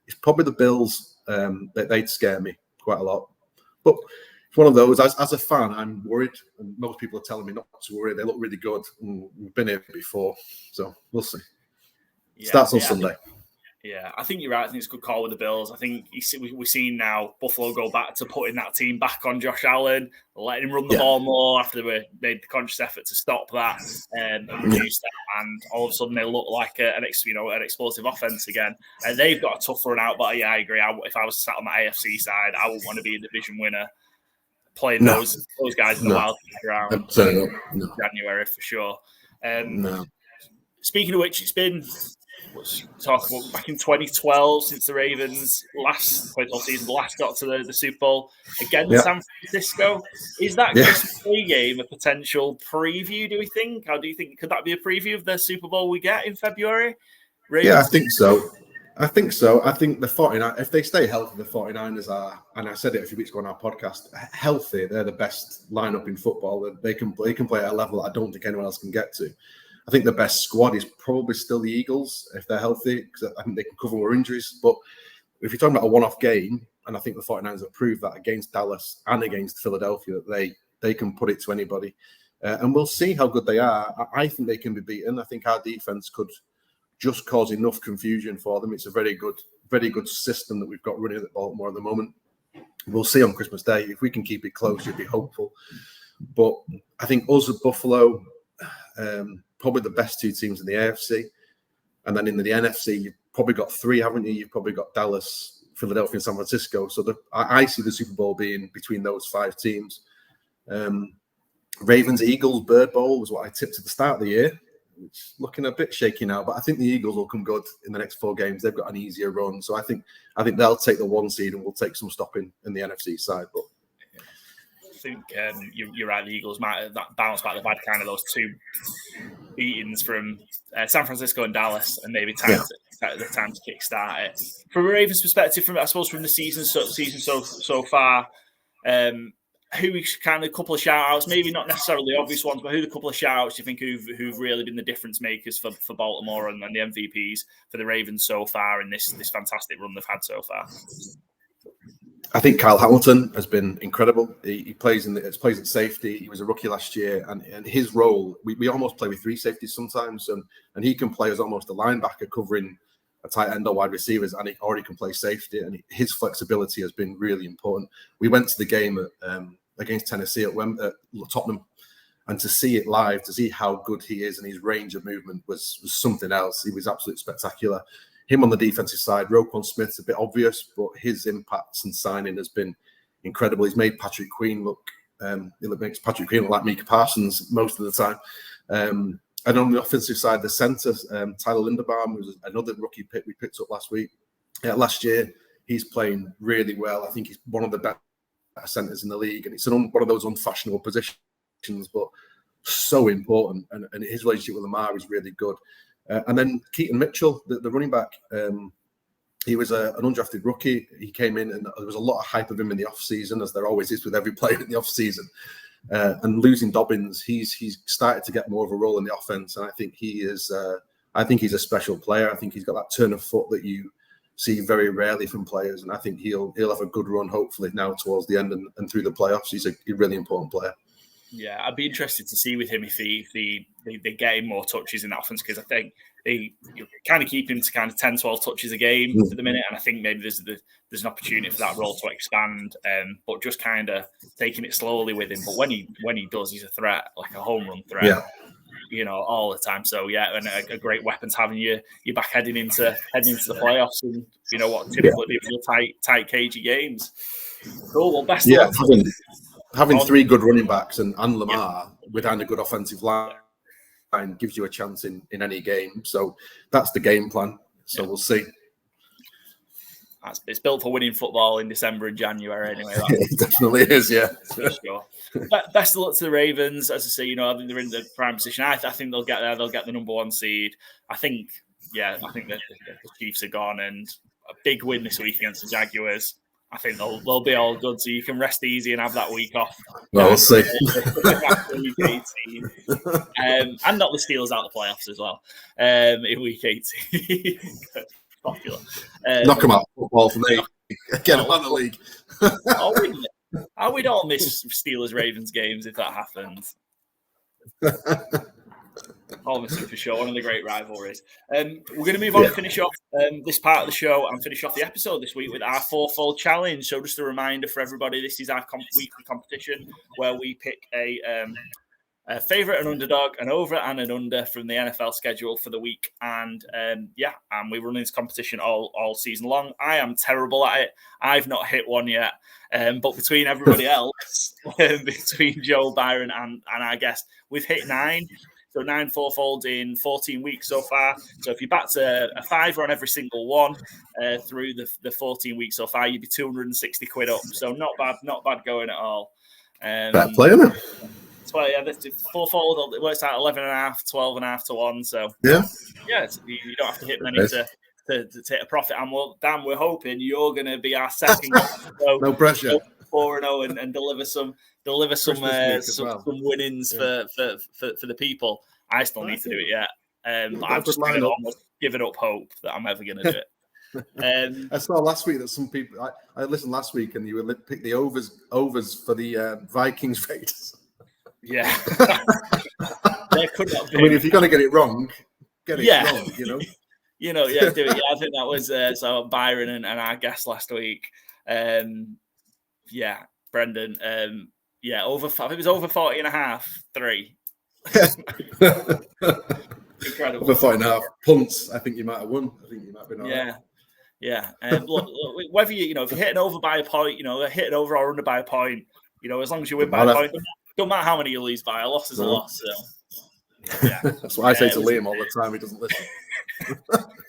it's probably the Bills. They'd scare me quite a lot. But it's one of those, as a fan, I'm worried. And most people are telling me not to worry. They look really good. We've been here before, so we'll see. Starts on Sunday. Yeah, I think you're right. I think it's a good call with the Bills. I think we're seeing now Buffalo go back to putting that team back on Josh Allen, letting him run the ball more after they made the conscious effort to stop that and reduce that. And all of a sudden they look like an explosive offense again. And they've got a tough run out, but yeah, I agree. If I was sat on the AFC side, I wouldn't want to be a division winner playing those guys in the wild card round in January for sure. Speaking of which, it's been talk about back in 2012 since the Ravens last got to the Super Bowl against San Francisco. Is that Christmas Day game a potential preview, do we think? How do you think? Could that be a preview of the Super Bowl we get in February? Ravens? Yeah, I think so. I think the 49ers, if they stay healthy, the 49ers are, and I said it a few weeks ago on our podcast, healthy. They're the best lineup in football. They can play at a level that I don't think anyone else can get to. I think the best squad is probably still the Eagles if they're healthy, because I think they can cover more injuries. But if you're talking about a one-off game, and I think the 49ers have proved that against Dallas and against Philadelphia, that they can put it to anybody. And we'll see how good they are. I think they can be beaten. I think our defense could just cause enough confusion for them. It's a very good system that we've got running at Baltimore at the moment. We'll see on Christmas Day. If we can keep it close, you'd be hopeful. But I think us at Buffalo, probably the best two teams in the AFC. And then in the NFC, you've probably got three, haven't you? You've probably got Dallas, Philadelphia, and San Francisco. So I see the Super Bowl being between those five teams. Ravens, Eagles, Bird Bowl was what I tipped at the start of the year. It's looking a bit shaky now, but I think the Eagles will come good in the next 4 games. They've got an easier run. So I think they'll take the 1 seed and we'll take some stopping in the NFC side. But I think you're right. The Eagles might that bounce back. They've had kind of those 2 beatings from San Francisco and Dallas, and maybe time to kickstart it. From a Ravens perspective, from the season so far, who kind of a couple of shout outs, maybe not necessarily the obvious ones, but who the couple of shout outs do you think who've really been the difference makers for Baltimore and the MVPs for the Ravens so far in this fantastic run they've had so far? I think Kyle Hamilton has been incredible. He plays at safety. He was a rookie last year, and his role, we almost play with 3 safeties sometimes, and he can play as almost a linebacker covering a tight end or wide receivers, and he already can play safety, and his flexibility has been really important. We went to the game against Tennessee at Tottenham, and to see it live, to see how good he is and his range of movement was something else. He was absolutely spectacular. Him on the defensive side, Roquan Smith's a bit obvious, but his impacts and signing has been incredible. He's made Patrick Queen look like Micah Parsons most of the time. And on the offensive side, the centre, Tyler Linderbaum, was another rookie pick we picked up last year. He's playing really well. I think he's one of the best centres in the league, and it's one of those unfashionable positions, but so important. And his relationship with Lamar is really good. And then Keaton Mitchell, the running back, he was an undrafted rookie. He came in, and there was a lot of hype of him in the offseason, as there always is with every player in the offseason. And losing Dobbins, he's started to get more of a role in the offense, and I think he's a special player. I think he's got that turn of foot that you see very rarely from players, and I think he'll have a good run hopefully now towards the end and through the playoffs. He's a really important player. Yeah, I'd be interested to see with him if they get him more touches in that offense, because I think they kind of keep him to kind of 10, 12 touches a game at the minute, and I think maybe there's an opportunity for that role to expand, but just kind of taking it slowly with him. But when he does, he's a threat, like a home run threat, all the time. So yeah, and a great weapon to have in your back heading into the playoffs, and typically be tight cagey games. Cool. Well, best of luck. Having 3 good running backs and Lamar behind a good offensive line gives you a chance in any game. So that's the game plan. So we'll see. It's built for winning football in December and January anyway. It definitely is, yeah. For sure. Best of luck to the Ravens. As I say, I think they're in the prime position. I think they'll get there. They'll get the number 1 seed. I think the Chiefs are gone, and a big win this week against the Jaguars. I think they'll be all good, so you can rest easy and have that week off. Well, we'll see. Week 18. And not the Steelers out of the playoffs as well in week 18. Popular. Knock them out football for me. Get them out of the league. I would all miss Steelers-Ravens games if that happens. Obviously, for sure, one of the great rivalries. We're going to move on and finish off this part of the show and finish off the episode this week with our FourFold challenge. So just a reminder for everybody, this is our weekly competition where we pick a favourite and underdog, an over and an under from the NFL schedule for the week. And we run this competition all season long. I am terrible at it. I've not hit one yet. But between everybody else, between Joe, Byron, and our guest, we've hit 9. So 9 FourFolds in 14 weeks so far. So if you backed a fiver on every single one through the 14 weeks so far, you'd be 260 quid up. So not bad going at all. Bad play, isn't it? Well, yeah, the FourFold, it works out 11.5, 12.5 to 1. So you don't have to hit many to take a profit. And Dan, we're hoping you're going to be our second. No pressure. 4-0 and deliver some winnings for the people. I still need to do it yet. But I've just kind of almost given up hope that I'm ever going to do it. I saw last week that some people. I listened last week, and you would pick the overs for the Vikings Raiders. Yeah, there could not be. I mean, if you're going to get it wrong, get it wrong. Do it. Yeah, I think that was so Byron and our guest last week. Brendan. Over. I think it was over 40.5. 3. Incredible. Over 40.5 punts. I think you might have won. I think you might have been all right. Yeah. Look, whether if you hit an over by a point, hit an over or under by a point, as long as you win by a point, don't matter how many you lose by. A loss is a loss. So, yeah, that's what I say to Liam all the time. He doesn't listen.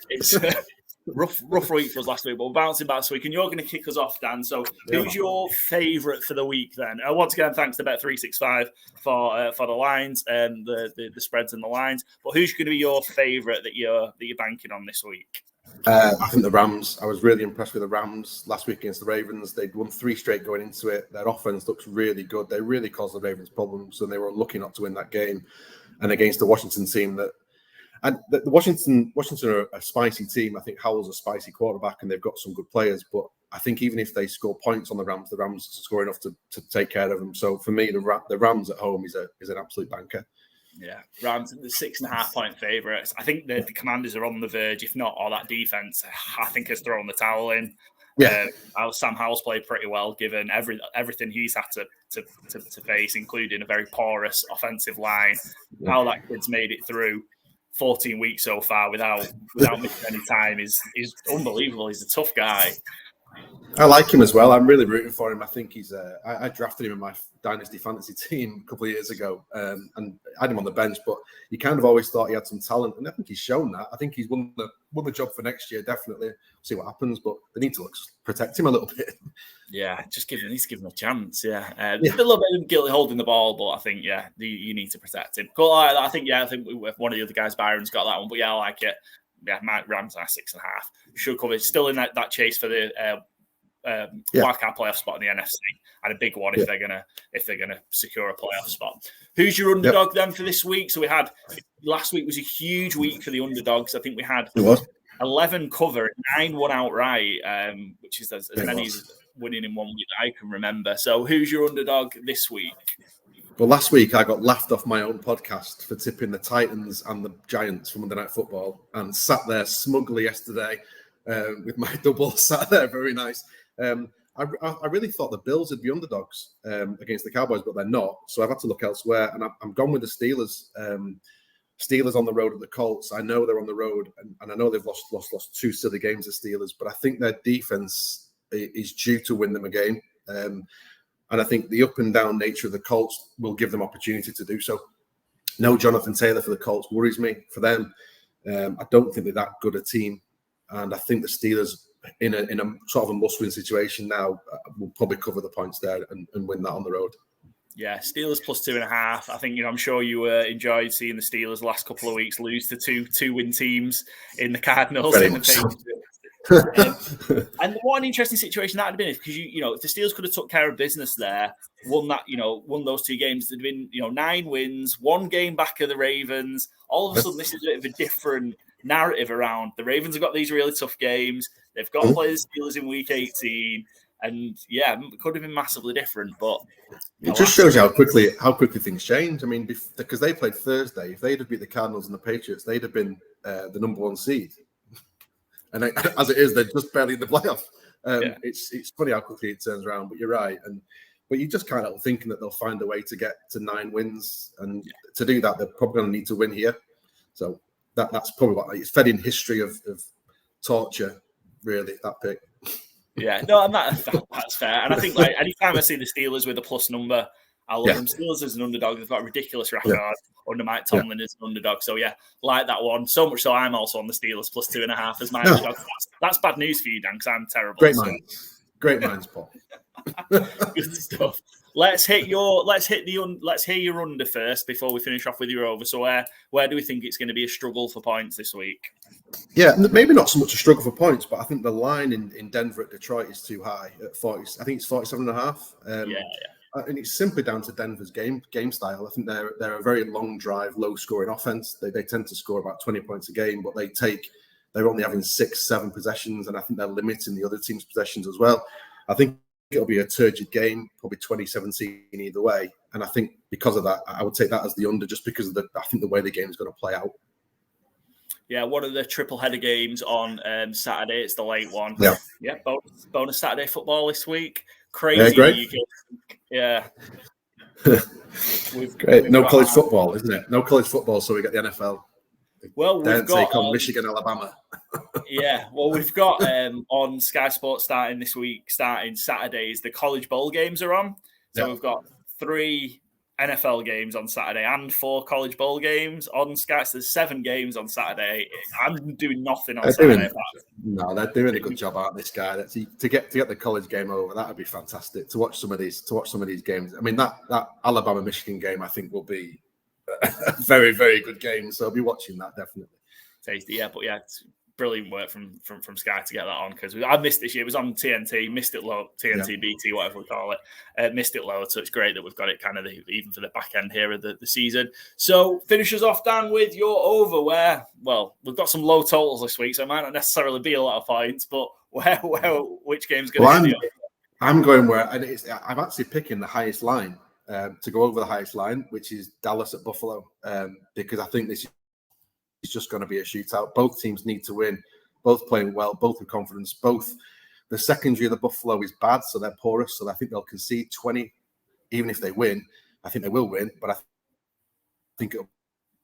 It's rough week for us last week, but we're bouncing back this week, and you're going to kick us off, Dan. So, who's your favourite for the week then? Once again, thanks to Bet365 for the lines and the spreads and the lines. But who's going to be your favourite that you're banking on this week? I think the Rams. I was really impressed with the Rams last week against the Ravens. They'd won 3 straight going into it. Their offense looks really good. They really caused the Ravens problems, and they were unlucky not to win that game. And against the Washington team the Washington are a spicy team. I think Howell's a spicy quarterback, and they've got some good players. But I think even if they score points on the Rams score enough to take care of them. So for me, the Rams at home is an absolute banker. Yeah, Rams, the 6.5 point favourites. I think the Commanders are on the verge, if not, or that defense, I think, has thrown the towel in. Yeah, Sam Howell's played pretty well given everything he's had to face, including a very porous offensive line. Yeah. How that kid's made it through 14 weeks so far without missing any time is unbelievable. He's a tough guy. I like him as well. I'm really rooting for him. I think he's. I drafted him in my dynasty fantasy team a couple of years ago, and I had him on the bench. But you kind of always thought he had some talent, and I think he's shown that. I think he's won the job for next year. Definitely, see what happens. But they need to protect him a little bit. Yeah, just give him a chance. Yeah, a little bit of guilty holding the ball, but I think you need to protect him. Cool. I think one of the other guys, Byron's got that one, but I like it. Yeah, Mike Rams are 6.5. Should cover. Still in that chase for the wildcard playoff spot in the NFC, and a big one if they're gonna secure a playoff spot. Who's your underdog then for this week? So we had last week was a huge week for the underdogs. I think we had 11 cover, 9 won outright, which is as many as winning in 1 week that I can remember. So who's your underdog this week? Well, last week I got laughed off my own podcast for tipping the Titans and the Giants for Monday Night Football, and sat there smugly yesterday with my double sat there, very nice. I really thought the Bills would be underdogs against the Cowboys, but they're not. So I've had to look elsewhere, and I'm gone with the Steelers. Steelers on the road at the Colts. I know they're on the road, and I know they've lost 2 silly games, the Steelers, but I think their defense is due to win them a game. And I think the up and down nature of the Colts will give them opportunity to do so. No Jonathan Taylor for the Colts worries me for them. I don't think they're that good a team. And I think the Steelers, in a sort of a must-win situation now, will probably cover the points there and win that on the road. Yeah, Steelers plus 2.5. I think, I'm sure you enjoyed seeing the Steelers the last couple of weeks lose to two-win teams in the Cardinals. Very much so. And what an interesting situation that would have been, because if the Steelers could have took care of business there, won those 2 games, there'd been 9 wins, 1 game back of the Ravens. All of a sudden, this is a bit of a different narrative around. The Ravens have got these really tough games. They've got to play the Steelers in week 18. And yeah, it could have been massively different, but it just shows you how quickly things change. I mean, because they played Thursday, if they'd have beat the Cardinals and the Patriots, they'd have been the number 1 seed. And as it is, they're just barely in the playoff. It's funny how quickly it turns around, but you're right. But you just can't help thinking that they'll find a way to get to 9 wins, and to do that, they're probably going to need to win here. So that's probably what it's fed in history of torture, really, that pick. Yeah, no, and that's fair. And I think like anytime I see the Steelers with a plus number, I love them. Steelers as an underdog, they've got a ridiculous record under Mike Tomlin as an underdog. So yeah, like that one. So much so I'm also on the Steelers plus 2.5 as my underdog. That's bad news for you, Dan, because I'm terrible. Great minds, Paul. Good stuff. Let's hear your under first before we finish off with your over. So where do we think it's going to be a struggle for points this week? Yeah, maybe not so much a struggle for points, but I think the line in Denver at Detroit is too high at 40. I think it's 47.5. And it's simply down to Denver's game style. I think they're a very long drive, low scoring offense. They tend to score about 20 points a game, but they're only having 6-7 possessions, and I think they're limiting the other team's possessions as well. I think it'll be a turgid game, probably 2017 either way. And I think because of that, I would take that as the under, just because of I think the way the game is going to play out. Yeah, one of the triple header games on Saturday. It's the late one. Yeah, bonus Saturday football this week. Crazy. Yeah, great. Yeah. Great. No college football, isn't it? No college football, so we get the NFL. Well, we've got take on Michigan, Alabama. Yeah, well, we've got on Sky Sports starting Saturdays, the college bowl games are on. So we've got 3 NFL games on Saturday and 4 college bowl games on Sky. So there's 7 games on Saturday. I'm doing nothing on Saturday. They're doing a good job, aren't they, Sky? To get the college game over, that would be fantastic. To watch some of these games. I mean, that Alabama Michigan game, I think, will be a very, very good game. So I'll be watching that definitely. Tasty, yeah, but yeah, it's brilliant work from Sky to get that on, because I missed this year. It was on TNT, missed it low, TNT, BT, whatever we call it, missed it low. So it's great that we've got it kind of even for the back end here of the season. So finish us off, Dan, with your over. We've got some low totals this week, so it might not necessarily be a lot of points, but which game's going to be? I'm going where, and I'm actually picking the highest line to go over the highest line, which is Dallas at Buffalo, because I think this is just going to be a shootout. Both teams need to win, both playing well, both with confidence. Both the secondary of the Buffalo is bad, so they're porous, so I think they'll concede 20. Even if they win, I think they will win, but I think it'll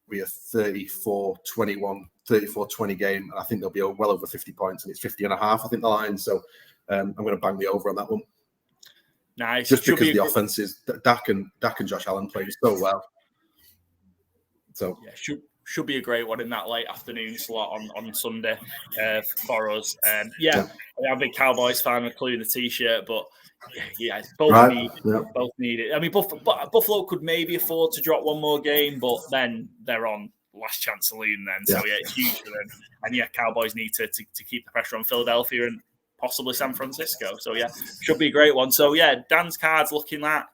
be a 34-21, 34-20 game, and I think they'll be well over 50 points, and it's 50.5, I think, the line. So I'm going to bang the over on that one. Nice. Just because the offense is Dak and Josh Allen playing so well. So yeah, should be a great one in that late afternoon slot on Sunday for us. I'm a big Cowboys fan, including the T-shirt, but both need it. I mean, Buffalo could maybe afford to drop one more game, but then they're on last chance saloon then. So it's huge for them. And Cowboys need to keep the pressure on Philadelphia and possibly San Francisco. So should be a great one. So Dan's cards looking at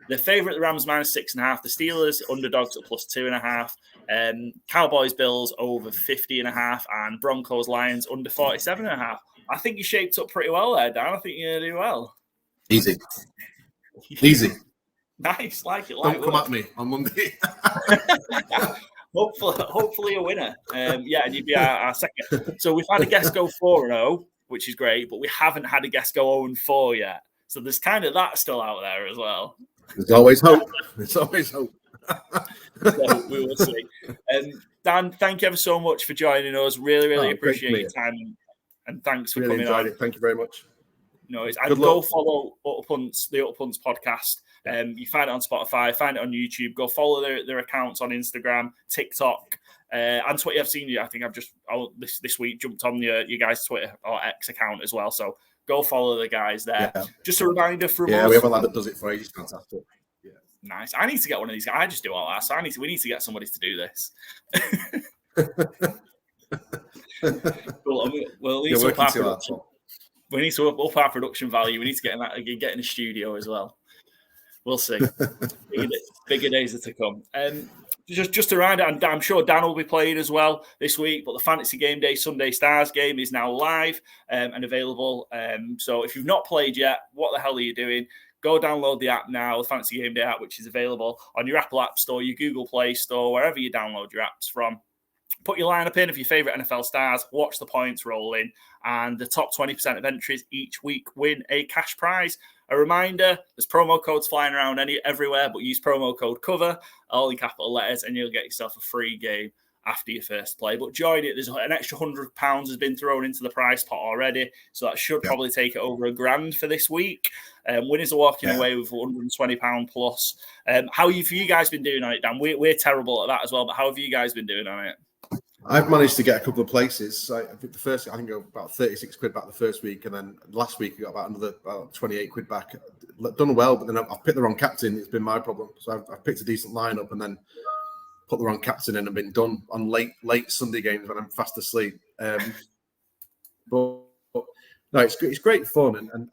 the favourite, the Rams -6.5, the Steelers underdogs at +2.5, Cowboys Bills over 50.5, and Broncos Lions under 47.5. I think you shaped up pretty well there, Dan. I think you're gonna do well. Easy. Nice, like it. Don't come at me on Monday. Hopefully a winner. And you'd be our second. So we've had a guest go 4-0, which is great, but we haven't had a guest go 0-4 yet. So there's kind of that still out there as well. There's always hope. So we will see. Dan, thank you ever so much for joining us. Really, really appreciate your time, and thanks for coming on. Thank you very much. No, and go follow the Utter Punts Podcast. You find it on Spotify, find it on YouTube. Go follow their accounts on Instagram, TikTok, and Twitter. I've seen you. I think I've just this week jumped on your guys' Twitter or X account as well. So go follow the guys there. Yeah. Just a reminder from us. We have a lad that does it for you. He's fantastic. Yeah. Nice. I need to get one of these guys. I just do all that. So we need to get somebody to do this. Well, we need to up our production value. We need to get in the studio as well. We'll see. Bigger days are to come. Just a reminder, and I'm sure Dan will be playing as well this week, but the Fantasy Gameday Sunday Stars game is now live and available. So if you've not played yet, what the hell are you doing? Go download the app now, the Fantasy Gameday app, which is available on your Apple App Store, your Google Play Store, wherever you download your apps from. Put your lineup in of your favorite NFL stars, watch the points roll in, and the top 20% of entries each week win a cash prize. A reminder, there's promo codes flying around everywhere, but use promo code COVER, all in capital letters, and you'll get yourself a free game after your first play. But join it. There's an extra £100 has been thrown into the prize pot already, so that should probably take it over $1,000 for this week. Winners are walking away with £120 plus. How have you guys been doing on it, Dan? We're terrible at that as well, but how have you guys been doing on it? I've managed to get a couple of places. I think I got about 36 quid back the first week, and then last week I got about 28 quid back. Done well, but then I've picked the wrong captain. It's been my problem. So I've picked a decent lineup and then put the wrong captain in and been done on late Sunday games when I'm fast asleep. But no, it's great fun, and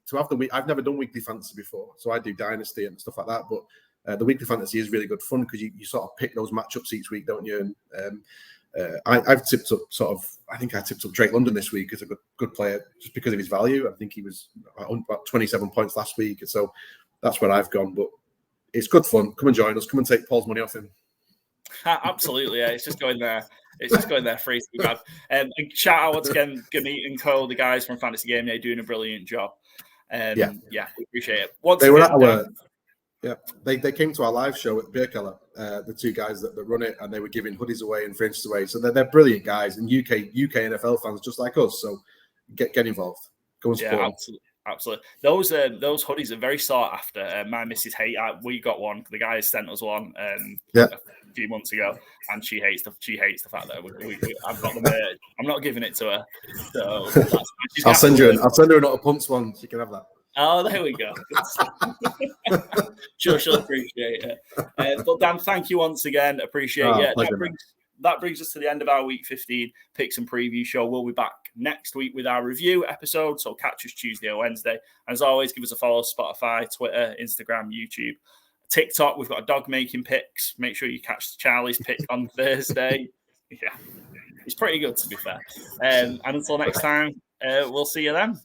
to have the week. I've never done weekly fantasy before, so I do dynasty and stuff like that, but. The weekly fantasy is really good fun because you sort of pick those matchups each week, don't you? And I've tipped up I think I tipped up Drake London this week as a good player just because of his value. I think he was about 27 points last week, and so that's where I've gone. But it's good fun. Come and join us. Come and take Paul's money off him. Absolutely, yeah. It's just going there. It's just going there free to be bad. And shout out once again, Gummy and Co, the guys from Fantasy Gameday, doing a brilliant job. We appreciate it. They were at our. Yeah, they came to our live show at the Beer Keller, the two guys that run it, and they were giving hoodies away and fringes away. So they're brilliant guys and UK NFL fans just like us. So get involved. Go and support. Yeah, absolutely. Those hoodies are very sought after. My missus we got one. The guy sent us one a few months ago, and she hates the fact that I've got the merch. I'm not giving it to her. So I'll send her an Utter Punts one. She can have that. Oh, there we go. Sure, she'll appreciate it. But Dan, thank you once again. Appreciate it. That brings us to the end of our Week 15 Picks and Preview show. We'll be back next week with our review episode, so catch us Tuesday or Wednesday. And as always, give us a follow, Spotify, Twitter, Instagram, YouTube, TikTok. We've got a dog making picks. Make sure you catch Charlie's pick on Thursday. Yeah, it's pretty good, to be fair. And until next time, we'll see you then.